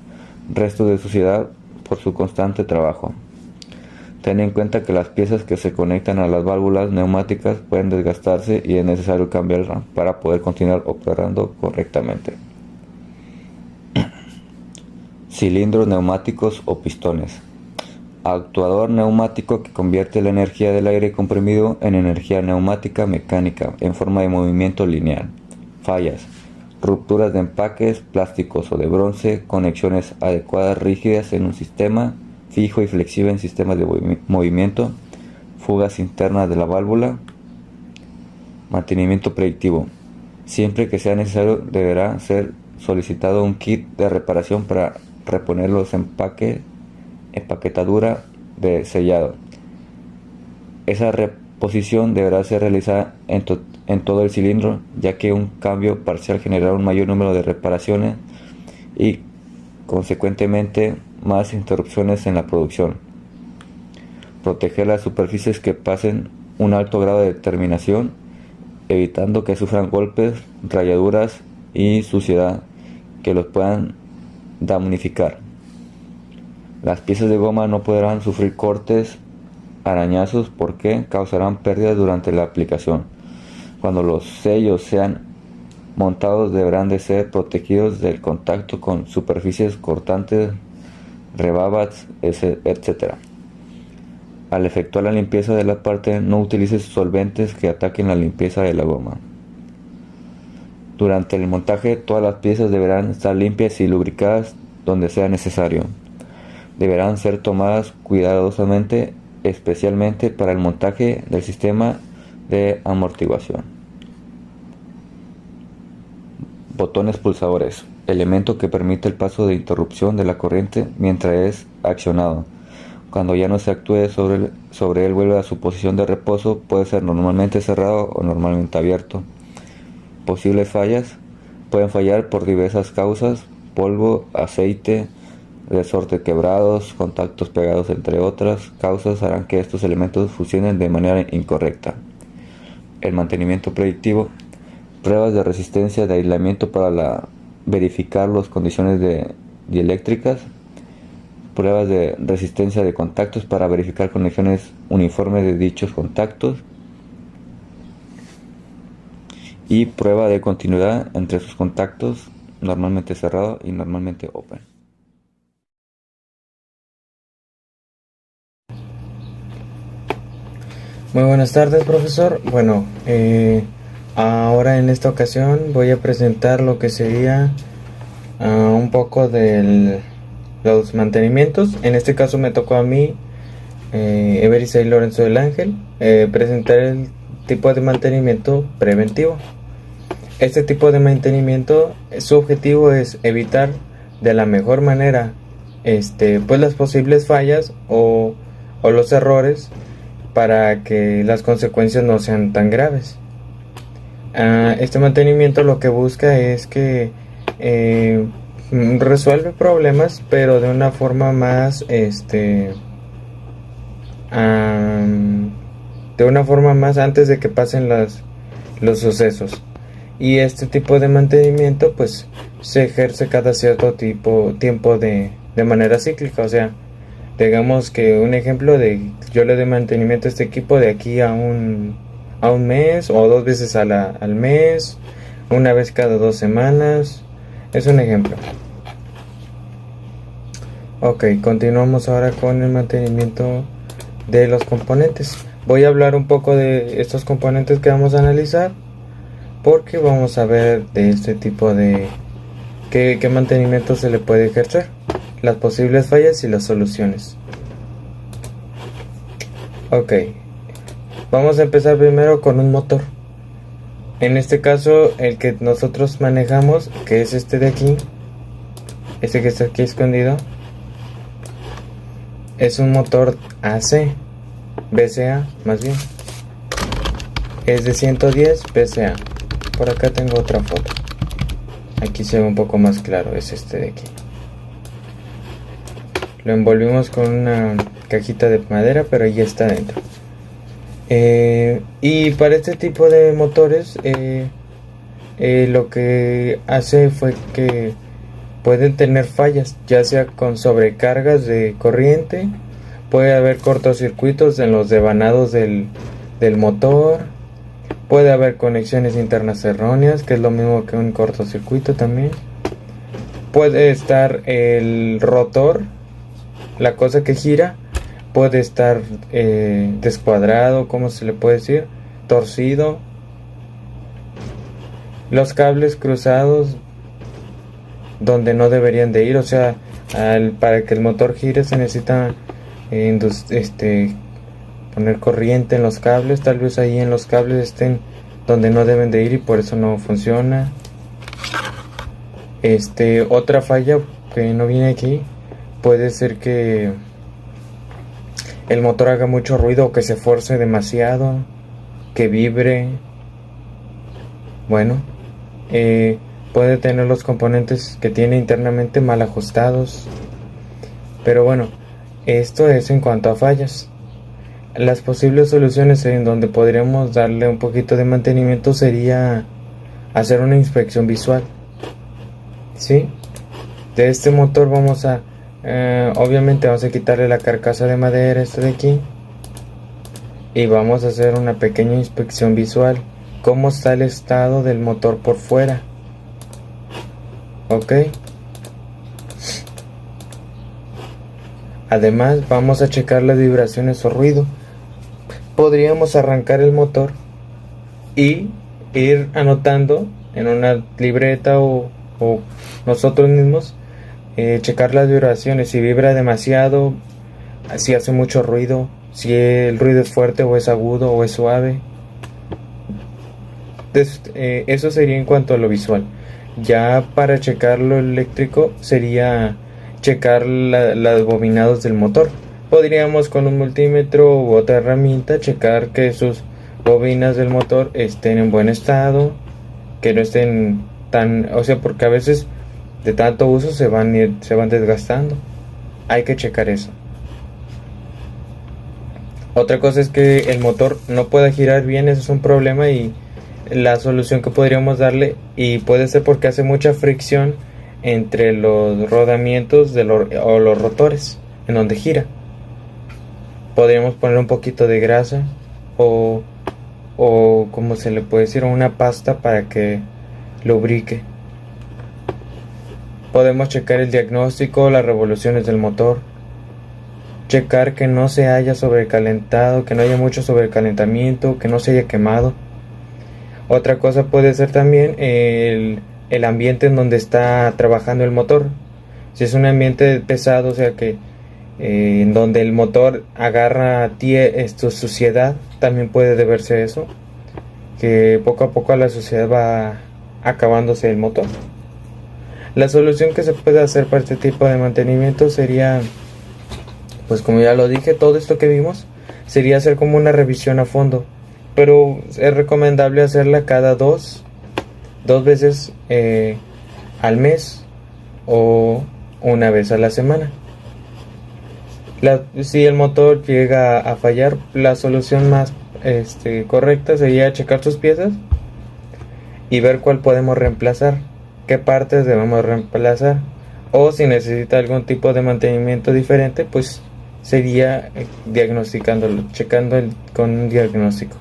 restos de suciedad por su constante trabajo. Ten en cuenta que las piezas que se conectan a las válvulas neumáticas pueden desgastarse y es necesario cambiarlas para poder continuar operando correctamente. Cilindros neumáticos o pistones. Actuador neumático que convierte la energía del aire comprimido en energía neumática mecánica en forma de movimiento lineal. Fallas. Rupturas de empaques plásticos o de bronce, conexiones adecuadas rígidas en un sistema fijo y flexible en sistemas de movimiento, fugas internas de la válvula. Mantenimiento predictivo. Siempre que sea necesario deberá ser solicitado un kit de reparación para reponer los empaquetadura de sellado. Esa reposición deberá ser realizada en todo el cilindro, ya que un cambio parcial generará un mayor número de reparaciones y consecuentemente más interrupciones en la producción. Proteger las superficies que pasen un alto grado de terminación, evitando que sufran golpes, rayaduras y suciedad que los puedan damnificar. Las piezas de goma no podrán sufrir cortes, arañazos porque causarán pérdidas durante la aplicación. Cuando los sellos sean montados deberán de ser protegidos del contacto con superficies cortantes, rebabas, etc. Al efectuar la limpieza de la parte no utilices solventes que ataquen la limpieza de la goma. Durante el montaje todas las piezas deberán estar limpias y lubricadas donde sea necesario. Deberán ser tomadas cuidadosamente, especialmente para el montaje del sistema de amortiguación. Botones pulsadores. Elemento que permite el paso de interrupción de la corriente mientras es accionado. Cuando ya no se actúe sobre él vuelve a su posición de reposo. Puede ser normalmente cerrado o normalmente abierto. Posibles fallas. Pueden fallar por diversas causas: polvo, aceite, resorte quebrados, contactos pegados, entre otras causas harán que estos elementos funcionen de manera incorrecta. El mantenimiento predictivo. Pruebas de resistencia de aislamiento para verificar las condiciones dieléctricas. Pruebas de resistencia de contactos para verificar conexiones uniformes de dichos contactos. Y prueba de continuidad entre sus contactos, normalmente cerrado y normalmente open. Muy buenas tardes, profesor. Bueno, ahora en esta ocasión voy a presentar lo que sería un poco de los mantenimientos. En este caso me tocó a mí, Everisei Lorenzo del Ángel, presentar el tipo de mantenimiento preventivo. este tipo de mantenimiento, su objetivo es evitar de la mejor manera pues las posibles fallas o los errores, para que las consecuencias no sean tan graves. Este mantenimiento lo que busca es que resuelve problemas, pero de una forma más de una forma más antes de que pasen los sucesos. Y este tipo de mantenimiento pues se ejerce cada cierto tiempo de manera cíclica. O sea, digamos que un ejemplo de yo le doy mantenimiento a este equipo de aquí a un mes, o 2 veces al mes, una vez cada 2 semanas. Es un ejemplo. Ok, continuamos ahora con el mantenimiento de los componentes. Voy a hablar un poco de estos componentes que vamos a analizar, porque vamos a ver de este tipo de qué mantenimiento se le puede ejercer, las posibles fallas y las soluciones. Ok, vamos a empezar primero con un motor. En este caso, el que nosotros manejamos, que es este de aquí, este que está aquí escondido, es un motor AC, VCA más bien. Es de 110 VCA. Por acá tengo otra foto. Aquí se ve un poco más claro, es este de aquí. Lo envolvimos con una cajita de madera, pero ya está dentro. Y para este tipo de motores, lo que hace fue que pueden tener fallas, ya sea con sobrecargas de corriente, puede haber cortocircuitos en los devanados del motor, puede haber conexiones internas erróneas, que es lo mismo que un cortocircuito también. Puede estar el rotor, la cosa que gira, puede estar descuadrado, ¿cómo se le puede decir? Torcido. Los cables cruzados donde no deberían de ir, o sea, para que el motor gire se necesita poner corriente en los cables. Tal vez ahí en los cables estén donde no deben de ir y por eso no funciona. Otra falla que no viene aquí, puede ser que el motor haga mucho ruido, o que se force demasiado, que vibre. Bueno, puede tener los componentes que tiene internamente mal ajustados. Pero bueno, esto es en cuanto a fallas. Las posibles soluciones en donde podríamos darle un poquito de mantenimiento sería hacer una inspección visual. ¿Sí? De este motor vamos a obviamente vamos a quitarle la carcasa de madera, esta de aquí, y vamos a hacer una pequeña inspección visual. Cómo está el estado del motor por fuera. Ok. Además vamos a checar las vibraciones o ruido. Podríamos arrancar el motor y ir anotando en una libreta o nosotros mismos, checar las vibraciones, si vibra demasiado, si hace mucho ruido, si el ruido es fuerte o es agudo o es suave. Eso sería en cuanto a lo visual. Ya para checar lo eléctrico sería checar los bobinados del motor. Podríamos con un multímetro u otra herramienta checar que sus bobinas del motor estén en buen estado, que no estén o sea, porque a veces de tanto uso se van desgastando. Hay que checar eso. Otra cosa es que el motor no pueda girar bien, eso es un problema, y la solución que podríamos darle, y puede ser porque hace mucha fricción entre los rodamientos o los rotores en donde gira. Podríamos poner un poquito de grasa o como se le puede decir, una pasta para que lubrique. Podemos checar el diagnóstico, las revoluciones del motor, checar que no se haya sobrecalentado, que no haya mucho sobrecalentamiento, que no se haya quemado. Otra cosa puede ser también el ambiente en donde está trabajando el motor. Si es un ambiente pesado, o sea que en donde el motor agarra suciedad, también puede deberse eso, que poco a poco la suciedad acabándose el motor. La solución que se puede hacer para este tipo de mantenimiento sería, pues como ya lo dije, todo esto que vimos sería hacer como una revisión a fondo, pero es recomendable hacerla cada dos veces al mes o una vez a la semana. Si el motor llega a fallar, la solución más correcta sería checar sus piezas y ver cuál podemos reemplazar, qué partes debemos reemplazar, o si necesita algún tipo de mantenimiento diferente, pues sería diagnosticándolo, checando con un diagnóstico.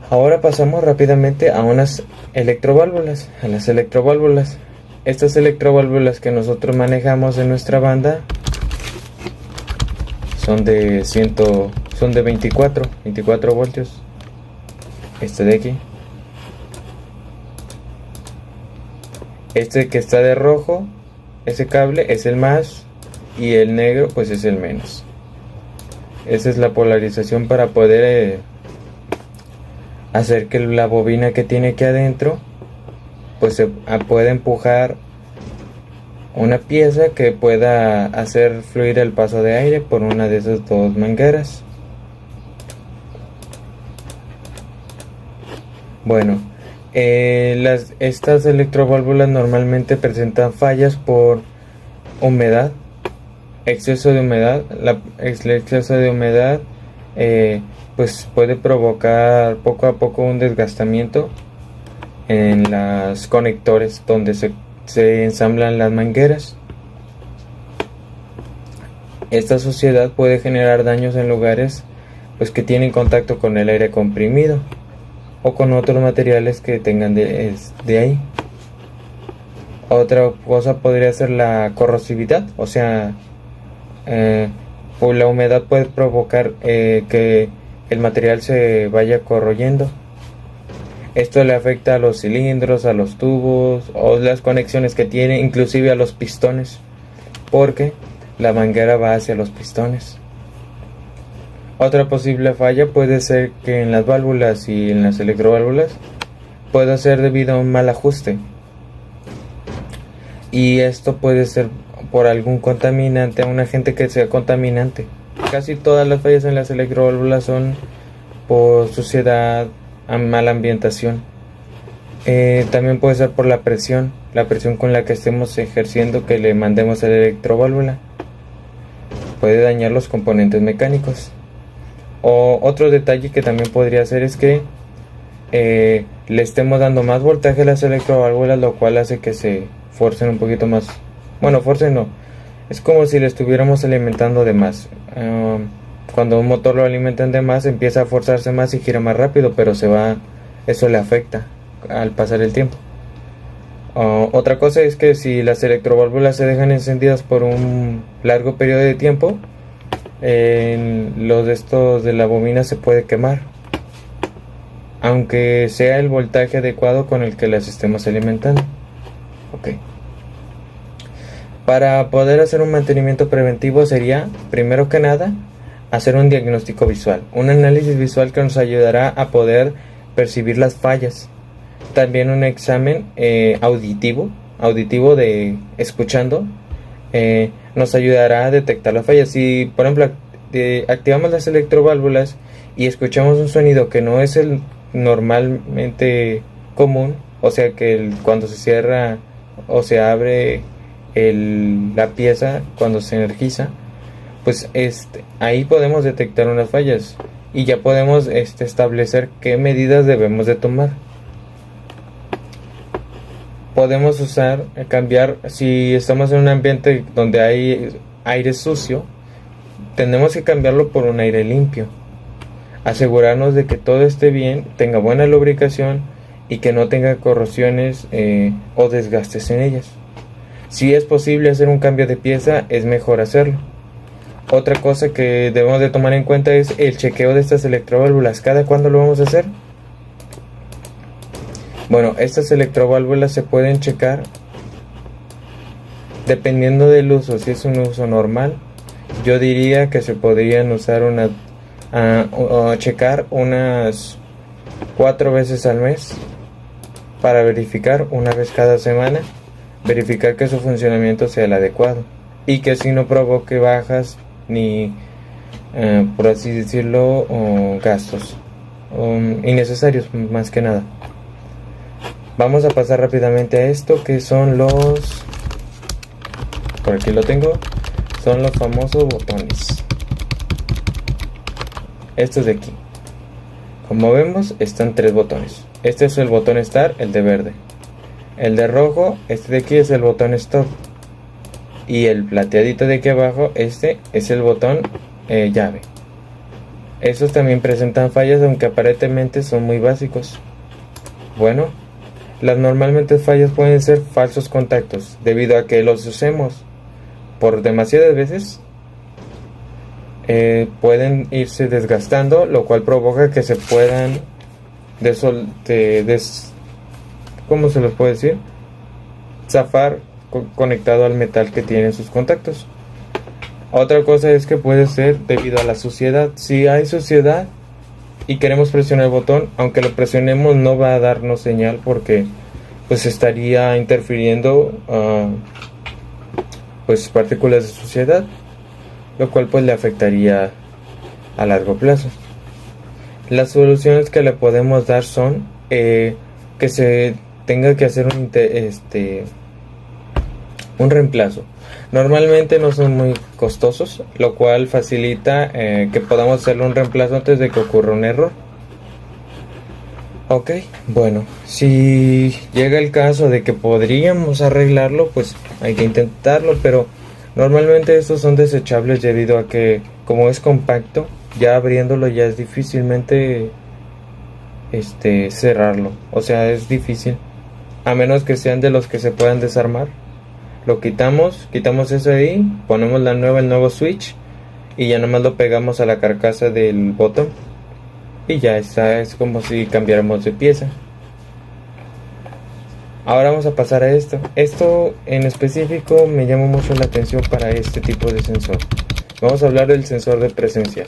Ahora pasamos rápidamente a unas electroválvulas, a las electroválvulas. Estas electroválvulas que nosotros manejamos en nuestra banda son de 24 voltios. Este de aquí. Este que está de rojo, ese cable es el más, y el negro pues es el menos. Esa es la polarización para poder hacer que la bobina que tiene aquí adentro pues se pueda empujar una pieza que pueda hacer fluir el paso de aire por una de esas dos mangueras. Bueno, estas electroválvulas normalmente presentan fallas por humedad, exceso de humedad. El exceso de humedad pues puede provocar poco a poco un desgastamiento en los conectores donde se ensamblan las mangueras. Esta suciedad puede generar daños en lugares pues que tienen contacto con el aire comprimido o con otros materiales que tengan de ahí. Otra cosa podría ser la corrosividad, o sea, la humedad puede provocar que el material se vaya corroyendo. Esto le afecta a los cilindros, a los tubos o las conexiones que tiene, inclusive a los pistones, porque la manguera va hacia los pistones. Otra posible falla puede ser que en las válvulas y en las electroválvulas pueda ser debido a un mal ajuste, y esto puede ser por algún contaminante, un agente que sea contaminante. Casi todas las fallas en las electroválvulas son por suciedad, a mala ambientación. También puede ser por la presión con la que estemos ejerciendo que le mandemos a la electroválvula. Puede dañar los componentes mecánicos. O otro detalle que también podría ser es que le estemos dando más voltaje a las electroválvulas, lo cual hace que se forcen un poquito más. Bueno, forcen no, es como si le estuviéramos alimentando de más. Cuando un motor lo alimentan de más, empieza a forzarse más y gira más rápido, pero eso le afecta al pasar el tiempo. Otra cosa es que si las electroválvulas se dejan encendidas por un largo periodo de tiempo, los de estos de la bobina se puede quemar, aunque sea el voltaje adecuado con el que las estemos alimentando. Ok. Para poder hacer un mantenimiento preventivo sería, primero que nada, hacer un diagnóstico visual, un análisis visual que nos ayudará a poder percibir las fallas. También un examen auditivo de escuchando, nos ayudará a detectar las fallas. Si por ejemplo activamos las electroválvulas y escuchamos un sonido que no es el normalmente común, o sea que cuando se cierra o se abre la pieza cuando se energiza, pues ahí podemos detectar unas fallas y ya podemos establecer qué medidas debemos de tomar. Podemos cambiar, si estamos en un ambiente donde hay aire sucio, tenemos que cambiarlo por un aire limpio. Asegurarnos de que todo esté bien, tenga buena lubricación y que no tenga corrosiones o desgastes en ellas. Si es posible hacer un cambio de pieza, es mejor hacerlo. Otra cosa que debemos de tomar en cuenta es el chequeo de estas electroválvulas. ¿Cada cuándo lo vamos a hacer? Bueno, estas electroválvulas se pueden checar dependiendo del uso. Si es un uso normal, yo diría que se podrían usar checar unas 4 veces al mes para verificar una vez cada semana, verificar que su funcionamiento sea el adecuado y que así no provoque bajas ni, por así decirlo, gastos innecesarios más que nada. Vamos a pasar rápidamente a esto, que son los, por aquí lo tengo, son los famosos botones. Estos de aquí, como vemos, están 3 botones. Este es el botón Start, el de verde. El de rojo, este de aquí, es el botón Stop. Y el plateadito de aquí abajo, este es el botón llave. Estos también presentan fallas, aunque aparentemente son muy básicos. Bueno, las normalmente fallas pueden ser falsos contactos, debido a que los usemos por demasiadas veces. Pueden irse desgastando, lo cual provoca que se puedan ¿cómo se los puede decir? Zafar conectado al metal que tienen sus contactos. Otra cosa es que puede ser debido a la suciedad. Si hay suciedad y queremos presionar el botón, aunque lo presionemos no va a darnos señal, porque pues estaría interfiriendo pues partículas de suciedad, lo cual pues le afectaría a largo plazo. Las soluciones que le podemos dar son que se tenga que hacer un reemplazo. Normalmente no son muy costosos, lo cual facilita que podamos hacerle un reemplazo antes de que ocurra un error. Ok, bueno, si llega el caso de que podríamos arreglarlo, pues hay que intentarlo, pero normalmente estos son desechables debido a que, como es compacto, ya abriéndolo ya es difícilmente cerrarlo. O sea, es difícil, a menos que sean de los que se puedan desarmar. Lo quitamos eso de ahí, ponemos el nuevo switch y ya nomás lo pegamos a la carcasa del botón y ya está, es como si cambiáramos de pieza. Ahora vamos a pasar a esto. Esto en específico me llama mucho la atención para este tipo de sensor. Vamos a hablar del sensor de presencia.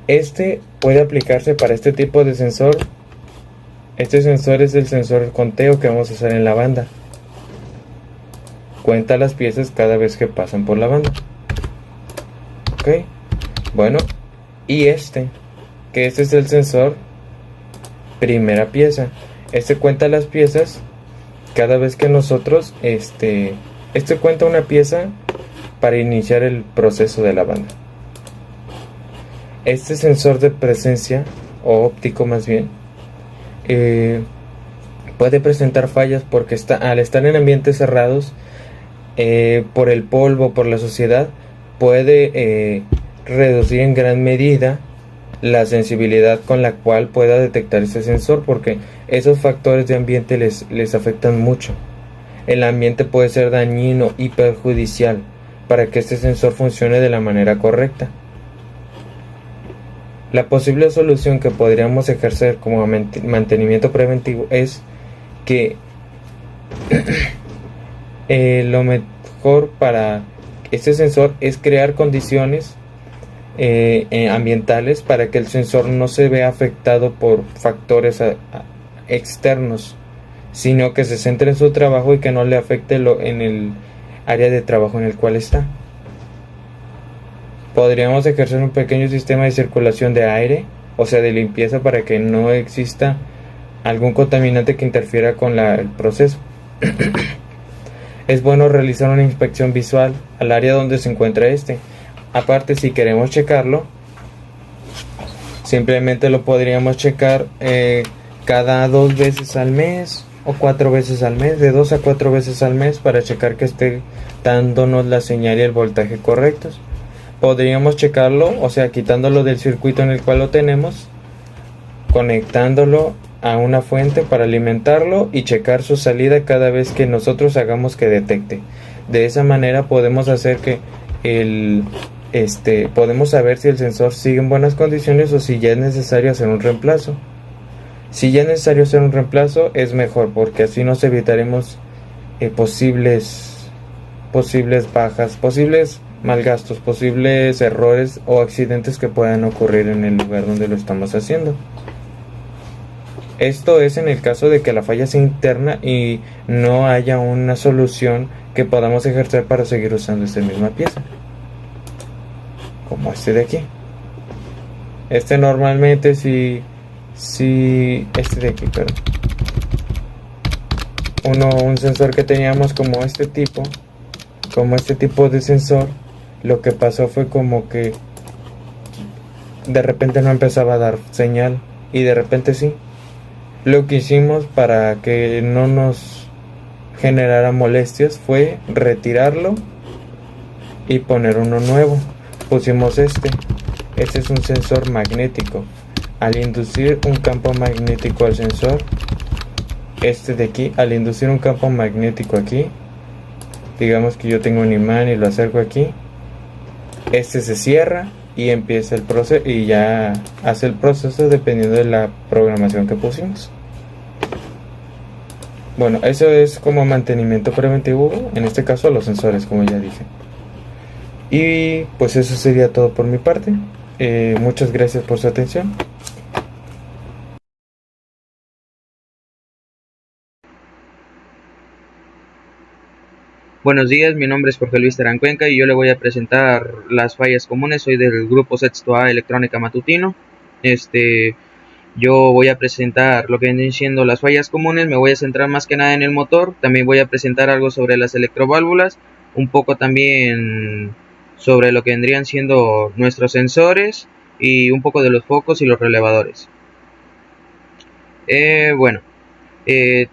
Este puede aplicarse para este tipo de sensor. Este sensor es el sensor conteo que vamos a usar en la banda. Cuenta las piezas cada vez que pasan por la banda. Ok, bueno, y que este es el sensor primera pieza. Este cuenta las piezas cada vez que nosotros cuenta una pieza para iniciar el proceso de la banda. Este sensor de presencia, o óptico más bien, puede presentar fallas porque al estar en ambientes cerrados, por el polvo, por la suciedad, puede reducir en gran medida la sensibilidad con la cual pueda detectar ese sensor, porque esos factores de ambiente les afectan mucho. El ambiente puede ser dañino y perjudicial para que este sensor funcione de la manera correcta. La posible solución que podríamos ejercer como mantenimiento preventivo es que lo mejor para este sensor es crear condiciones ambientales para que el sensor no se vea afectado por factores externos, sino que se centre en su trabajo y que no le afecte en el área de trabajo en el cual está. Podríamos ejercer un pequeño sistema de circulación de aire, o sea de limpieza, para que no exista algún contaminante que interfiera con el proceso. Es bueno realizar una inspección visual al área donde se encuentra Aparte, si queremos checarlo, simplemente lo podríamos checar cada 2 veces al mes o 4 veces al mes, de 2 a 4 veces al mes, para checar que esté dándonos la señal y el voltaje correctos. Podríamos checarlo, o sea, quitándolo del circuito en el cual lo tenemos, conectándolo a una fuente para alimentarlo y checar su salida cada vez que nosotros hagamos que detecte. De esa manera podemos hacer que podemos saber si el sensor sigue en buenas condiciones o si ya es necesario hacer un reemplazo. Si ya es necesario hacer un reemplazo, es mejor, porque así nos evitaremos posibles bajas, posibles malgastos, posibles errores o accidentes que puedan ocurrir en el lugar donde lo estamos haciendo. Esto es en el caso de que la falla sea interna y no haya una solución que podamos ejercer para seguir usando esta misma pieza, como este de aquí. Este normalmente si este de aquí, perdón. Un sensor que teníamos como este tipo de sensor, lo que pasó fue como que de repente no empezaba a dar señal y de repente sí. Lo que hicimos para que no nos generara molestias fue retirarlo y poner uno nuevo. Pusimos este es un sensor magnético. Al inducir un campo magnético al sensor, este de aquí, al inducir un campo magnético aquí, digamos que yo tengo un imán y lo acerco aquí, este se cierra y empieza el proceso y ya hace el proceso dependiendo de la programación que pusimos. Bueno, eso es como mantenimiento preventivo, en este caso a los sensores, como ya dije. Y pues eso sería todo por mi parte. Muchas gracias por su atención. Buenos días, mi nombre es Jorge Luis Terán Cuenca y yo le voy a presentar las fallas comunes. Soy del grupo Sexto A Electrónica Matutino. Yo voy a presentar lo que vienen siendo las fallas comunes. Me voy a centrar más que nada en el motor. También voy a presentar algo sobre las electroválvulas, un poco también sobre lo que vendrían siendo nuestros sensores y un poco de los focos y los relevadores.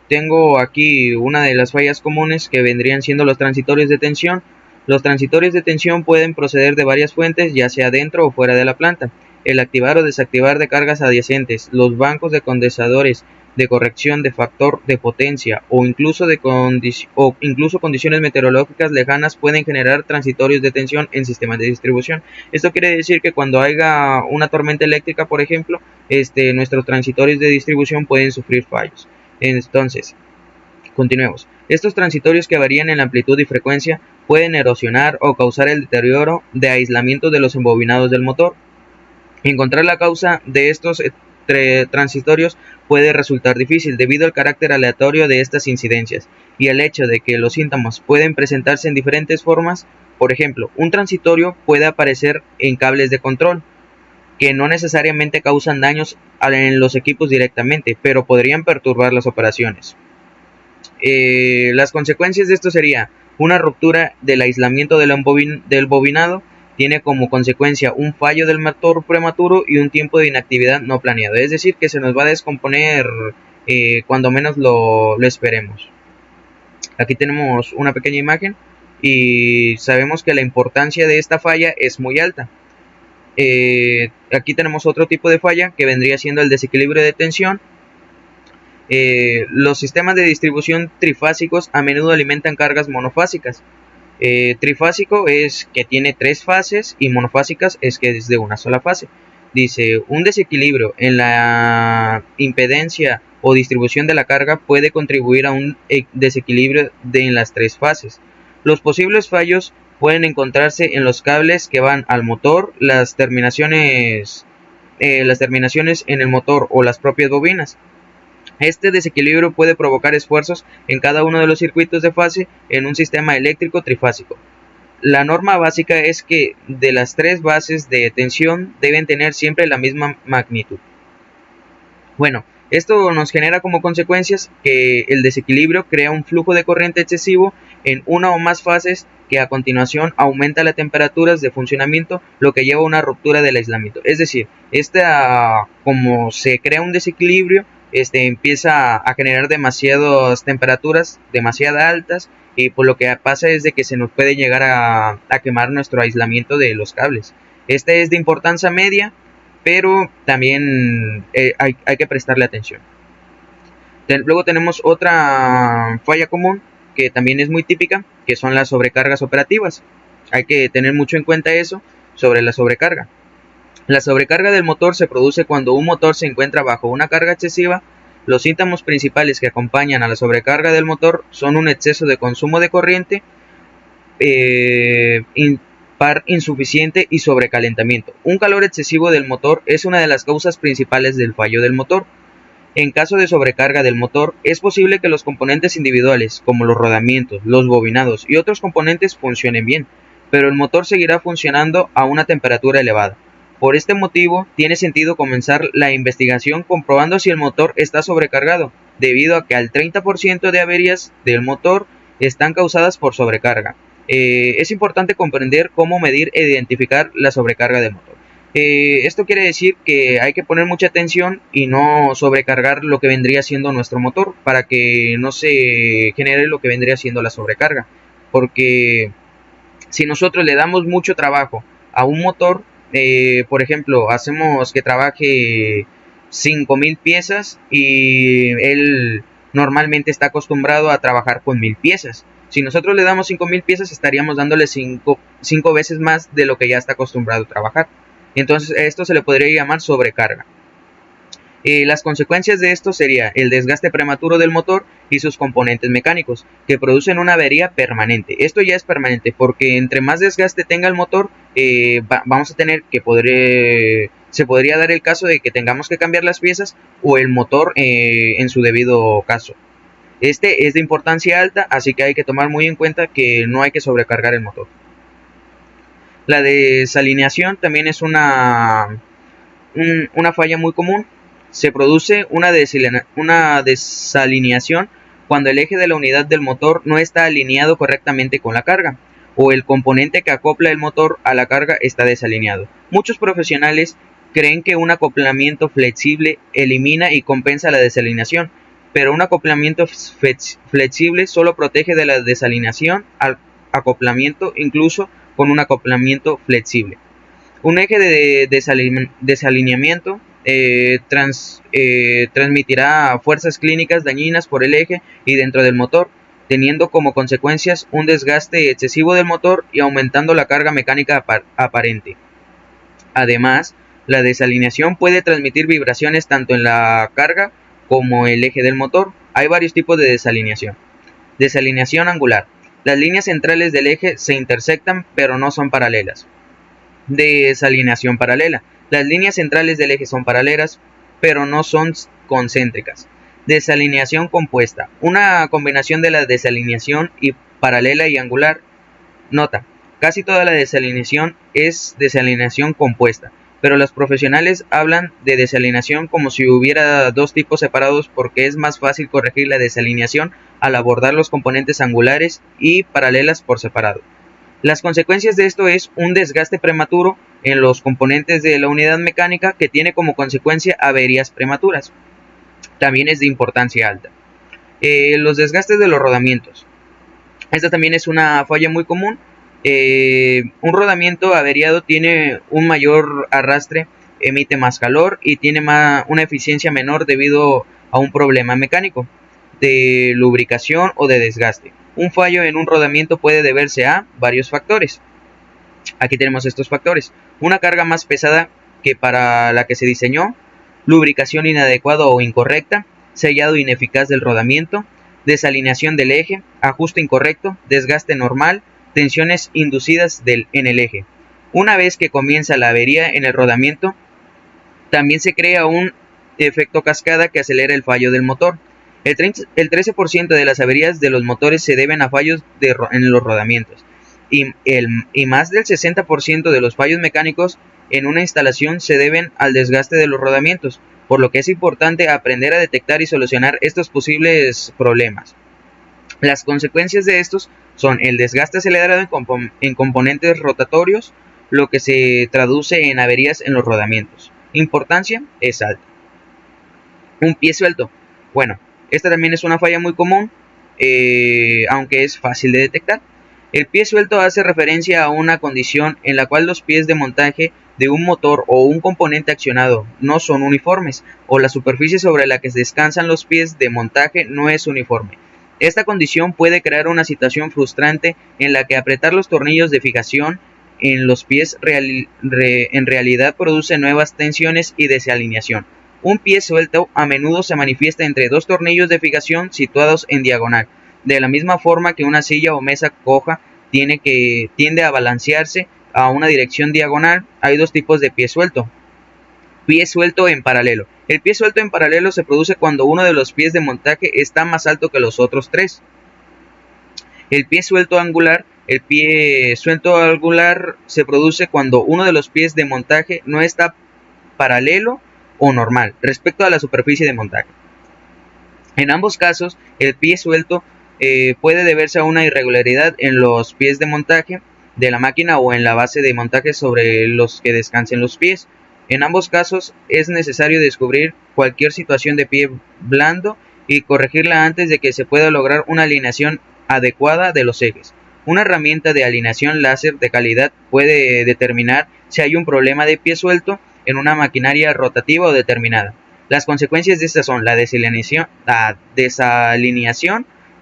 Tengo aquí una de las fallas comunes que vendrían siendo los transitorios de tensión. Los transitorios de tensión pueden proceder de varias fuentes, ya sea dentro o fuera de la planta. El activar o desactivar de cargas adyacentes, los bancos de condensadores de corrección de factor de potencia o incluso condiciones meteorológicas lejanas pueden generar transitorios de tensión en sistemas de distribución. Esto quiere decir que cuando haya una tormenta eléctrica, por ejemplo, nuestros transitorios de distribución pueden sufrir fallos. Entonces, continuemos. Estos transitorios que varían en amplitud y frecuencia pueden erosionar o causar el deterioro de aislamiento de los embobinados del motor. Encontrar la causa de estos transitorios puede resultar difícil debido al carácter aleatorio de estas incidencias y el hecho de que los síntomas pueden presentarse en diferentes formas. Por ejemplo, un transitorio puede aparecer en cables de control, que no necesariamente causan daños en los equipos directamente, pero podrían perturbar las operaciones. Las consecuencias de esto sería una ruptura del aislamiento del bobinado, tiene como consecuencia un fallo del motor prematuro y un tiempo de inactividad no planeado, es decir, que se nos va a descomponer cuando menos lo esperemos. Aquí tenemos una pequeña imagen y sabemos que la importancia de esta falla es muy alta. Aquí tenemos otro tipo de falla que vendría siendo el desequilibrio de tensión. Los sistemas de distribución trifásicos a menudo alimentan cargas monofásicas. Trifásico es que tiene 3 fases y monofásicas es que es de una sola fase. Dice, un desequilibrio en la impedancia o distribución de la carga puede contribuir a un desequilibrio en las 3 fases. Los posibles fallos pueden encontrarse en los cables que van al motor, las terminaciones en el motor o las propias bobinas. Este desequilibrio puede provocar esfuerzos en cada uno de los circuitos de fase en un sistema eléctrico trifásico. La norma básica es que de las 3 bases de tensión deben tener siempre la misma magnitud. Bueno, esto nos genera como consecuencias que el desequilibrio crea un flujo de corriente excesivo en una o más fases que a continuación aumenta las temperaturas de funcionamiento, lo que lleva a una ruptura del aislamiento. Es decir, como se crea un desequilibrio, empieza a generar demasiadas temperaturas, demasiado altas, y por lo que pasa es de que se nos puede llegar a quemar nuestro aislamiento de los cables. Este es de importancia media, pero también hay que prestarle atención. Luego tenemos otra falla común que también es muy típica, que son las sobrecargas operativas. Hay que tener mucho en cuenta eso sobre la sobrecarga. La sobrecarga del motor se produce cuando un motor se encuentra bajo una carga excesiva. Los síntomas principales que acompañan a la sobrecarga del motor son un exceso de consumo de corriente, par insuficiente y sobrecalentamiento. Un calor excesivo del motor es una de las causas principales del fallo del motor. En caso de sobrecarga del motor, es posible que los componentes individuales, como los rodamientos, los bobinados y otros componentes funcionen bien, pero el motor seguirá funcionando a una temperatura elevada. Por este motivo, tiene sentido comenzar la investigación comprobando si el motor está sobrecargado, debido a que al 30% de averías del motor están causadas por sobrecarga. Es importante comprender cómo medir e identificar la sobrecarga del motor. Esto quiere decir que hay que poner mucha atención y no sobrecargar lo que vendría siendo nuestro motor para que no se genere lo que vendría siendo la sobrecarga. Porque si nosotros le damos mucho trabajo a un motor, por ejemplo, hacemos que trabaje 5000 piezas y él normalmente está acostumbrado a trabajar con 1000 piezas. Si nosotros le damos 5000 piezas, estaríamos dándole 5 veces más de lo que ya está acostumbrado a trabajar. Entonces, esto se le podría llamar sobrecarga. Las consecuencias de esto sería el desgaste prematuro del motor y sus componentes mecánicos, que producen una avería permanente. Esto ya es permanente porque entre más desgaste tenga el motor, vamos a tener que se podría dar el caso de que tengamos que cambiar las piezas o el motor en su debido caso. Este es de importancia alta, así que hay que tomar muy en cuenta que no hay que sobrecargar el motor. La desalineación también es una falla muy común. Se produce una desalineación cuando el eje de la unidad del motor no está alineado correctamente con la carga, o el componente que acopla el motor a la carga está desalineado. Muchos profesionales creen que un acoplamiento flexible elimina y compensa la desalineación, pero un acoplamiento flexible solo protege de la desalineación al acoplamiento, incluso con un acoplamiento flexible. Un eje de desalineamiento transmitirá fuerzas clínicas dañinas por el eje y dentro del motor, teniendo como consecuencias un desgaste excesivo del motor y aumentando la carga mecánica aparente. Además, la desalineación puede transmitir vibraciones tanto en la carga como el eje del motor. Hay varios tipos de desalineación. Desalineación angular. Las líneas centrales del eje se intersectan pero no son paralelas. Desalineación paralela. Las líneas centrales del eje son paralelas pero no son concéntricas. Desalineación compuesta. Una combinación de la desalineación y paralela y angular. Nota: casi toda la desalineación es desalineación compuesta, pero los profesionales hablan de desalineación como si hubiera dos tipos separados porque es más fácil corregir la desalineación al abordar los componentes angulares y paralelas por separado. Las consecuencias de esto es un desgaste prematuro en los componentes de la unidad mecánica que tiene como consecuencia averías prematuras. También es de importancia alta. Los desgastes de los rodamientos. Esta también es una falla muy común. Un rodamiento averiado tiene un mayor arrastre, emite más calor y tiene una eficiencia menor debido a un problema mecánico de lubricación o de desgaste. Un fallo en un rodamiento puede deberse a varios factores. Aquí tenemos estos factores: una carga más pesada que para la que se diseñó, lubricación inadecuada o incorrecta, sellado ineficaz del rodamiento, desalineación del eje, ajuste incorrecto, desgaste normal, tensiones inducidas en el eje. Una vez que comienza la avería en el rodamiento, también se crea un efecto cascada que acelera el fallo del motor. El 13% de las averías de los motores se deben a fallos en los rodamientos y más del 60% de los fallos mecánicos en una instalación se deben al desgaste de los rodamientos, por lo que es importante aprender a detectar y solucionar estos posibles problemas. Las consecuencias de estos son el desgaste acelerado en componentes rotatorios, lo que se traduce en averías en los rodamientos. Importancia es alta. Un pie suelto. Bueno, esta también es una falla muy común, aunque es fácil de detectar. El pie suelto hace referencia a una condición en la cual los pies de montaje de un motor o un componente accionado no son uniformes, o la superficie sobre la que descansan los pies de montaje no es uniforme. Esta condición puede crear una situación frustrante en la que apretar los tornillos de fijación en los pies en realidad produce nuevas tensiones y desalineación. Un pie suelto a menudo se manifiesta entre dos tornillos de fijación situados en diagonal, de la misma forma que una silla o mesa coja tiende a balancearse a una dirección diagonal. Hay dos tipos de pie suelto: Pie suelto en paralelo. El pie suelto en paralelo se produce cuando uno de los pies de montaje está más alto que los otros tres. El pie suelto angular se produce cuando uno de los pies de montaje no está paralelo o normal respecto a la superficie de montaje. En ambos casos, el pie suelto puede deberse a una irregularidad en los pies de montaje de la máquina o en la base de montaje sobre los que descansen los pies. En ambos casos es necesario descubrir cualquier situación de pie blando y corregirla antes de que se pueda lograr una alineación adecuada de los ejes. Una herramienta de alineación láser de calidad puede determinar si hay un problema de pie suelto en una maquinaria rotativa o determinada. Las consecuencias de estas son la desalineación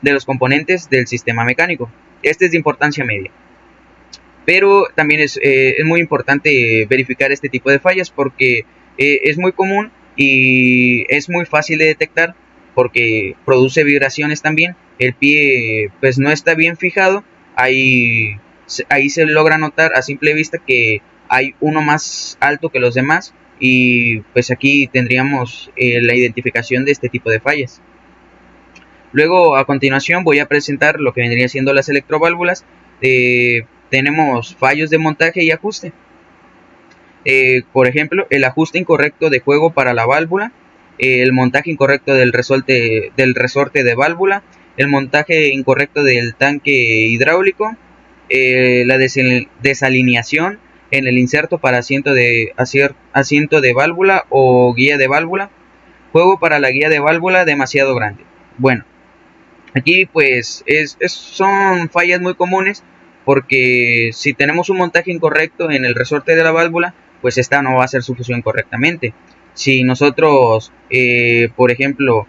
de los componentes del sistema mecánico. Este es de importancia media. Pero también es muy importante verificar este tipo de fallas porque es muy común y es muy fácil de detectar porque produce vibraciones también. El pie pues no está bien fijado. Ahí se logra notar a simple vista que hay uno más alto que los demás y pues aquí tendríamos la identificación de este tipo de fallas. Luego a continuación voy a presentar lo que vendría siendo las electroválvulas. Tenemos fallos de montaje y ajuste. Por ejemplo, el ajuste incorrecto de juego para la válvula, el montaje incorrecto del resorte de válvula, el montaje incorrecto del tanque hidráulico, la desalineación en el inserto para asiento de válvula o guía de válvula, juego para la guía de válvula demasiado grande. Bueno, aquí pues son fallas muy comunes porque si tenemos un montaje incorrecto en el resorte de la válvula, pues esta no va a hacer su función correctamente. Si nosotros, por ejemplo,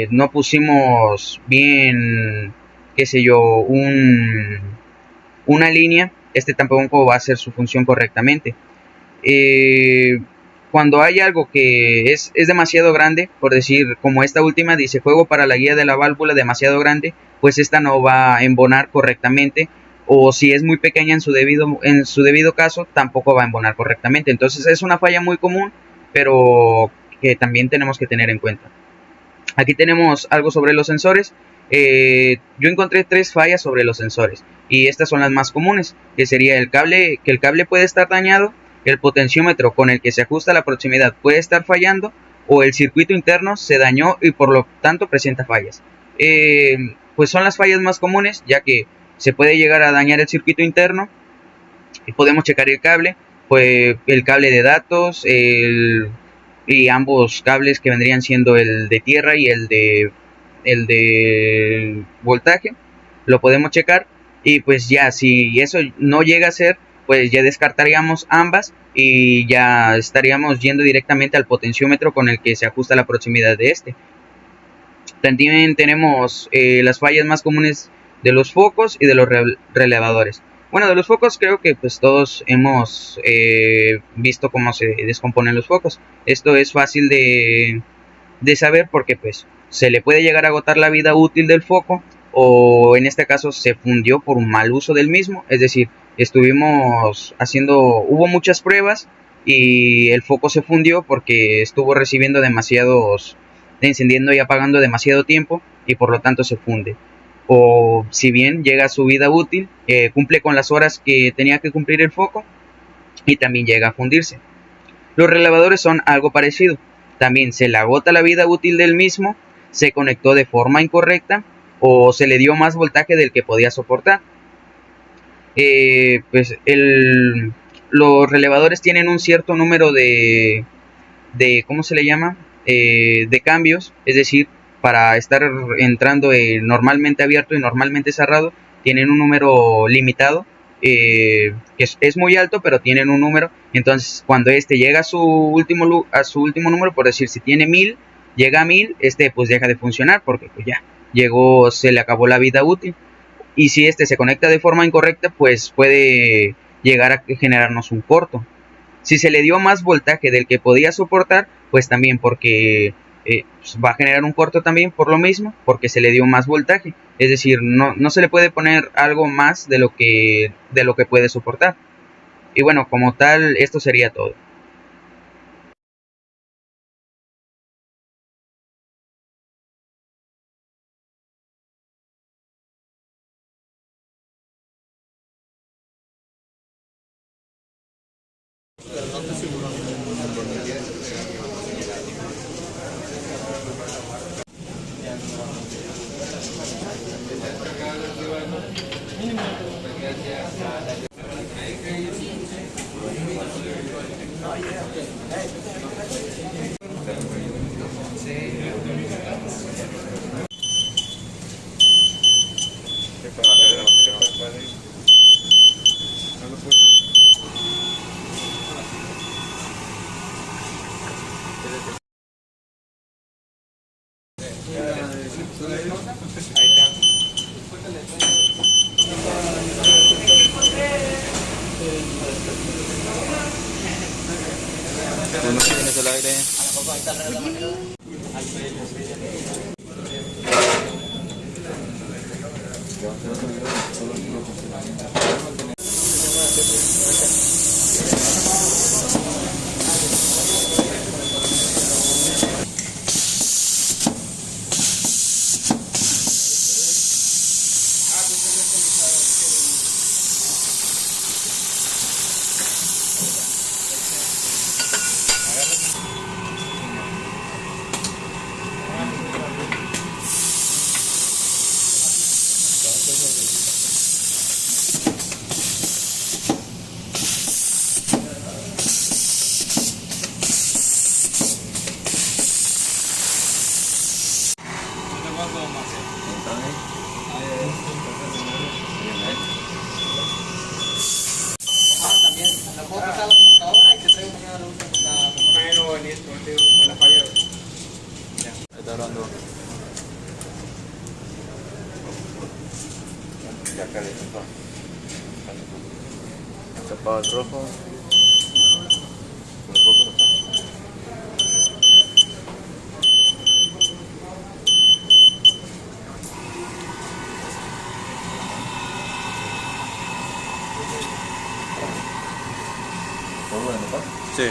no pusimos bien, qué sé yo, una línea, este tampoco va a hacer su función correctamente. Cuando hay algo que es demasiado grande, por decir, como esta última dice juego para la guía de la válvula demasiado grande, pues esta no va a embonar correctamente, o si es muy pequeña en su debido caso, tampoco va a embonar correctamente. Entonces es una falla muy común, pero que también tenemos que tener en cuenta. Aquí tenemos algo sobre los sensores. Yo encontré 3 fallas sobre los sensores y estas son las más comunes, que sería que el cable puede estar dañado, el potenciómetro con el que se ajusta la proximidad puede estar fallando, o el circuito interno se dañó y por lo tanto presenta fallas. Pues son las fallas más comunes, ya que se puede llegar a dañar el circuito interno y podemos checar el cable, pues el cable de datos y ambos cables que vendrían siendo el de tierra y el de voltaje, lo podemos checar y pues ya si eso no llega a ser, pues ya descartaríamos ambas y ya estaríamos yendo directamente al potenciómetro con el que se ajusta la proximidad de este. También tenemos las fallas más comunes de los focos y de los relevadores. Bueno, de los focos creo que pues todos hemos visto cómo se descomponen los focos. Esto es fácil de saber porque pues se le puede llegar a agotar la vida útil del foco, o en este caso se fundió por un mal uso del mismo. Es decir, hubo muchas pruebas y el foco se fundió porque estuvo encendiendo y apagando demasiado tiempo y por lo tanto se funde. O si bien llega a su vida útil, cumple con las horas que tenía que cumplir el foco y también llega a fundirse. Los relevadores son algo parecido. También se le agota la vida útil del mismo, se conectó de forma incorrecta o se le dio más voltaje del que podía soportar. Los relevadores tienen un cierto número de ¿cómo se le llama? De cambios, es decir, para estar entrando normalmente abierto y normalmente cerrado, tienen un número limitado, que es muy alto, pero tienen un número. Entonces, cuando este llega a su último número, por decir, si tiene 1000, llega a 1000, este pues deja de funcionar porque pues ya se le acabó la vida útil. Y si este se conecta de forma incorrecta, pues puede llegar a generarnos un corto. Si se le dio más voltaje del que podía soportar, pues también porque pues va a generar un corto también por lo mismo, porque se le dio más voltaje. Es decir, no se le puede poner algo más de lo que puede soportar. Y bueno, como tal, esto sería todo. ¿Tú no tienes el aire? Está hablando. Ya calentó. Chapado el rojo. Un poco, ¿no? Sí.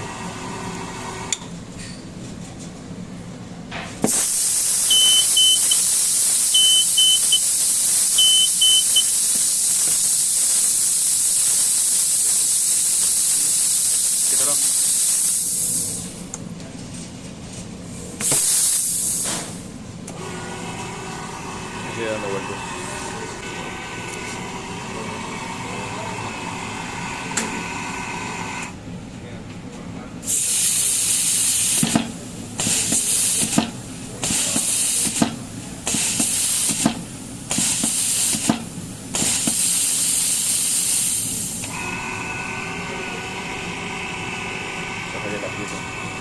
Quítalo. Sigue dando vueltas. Sácale la pieza.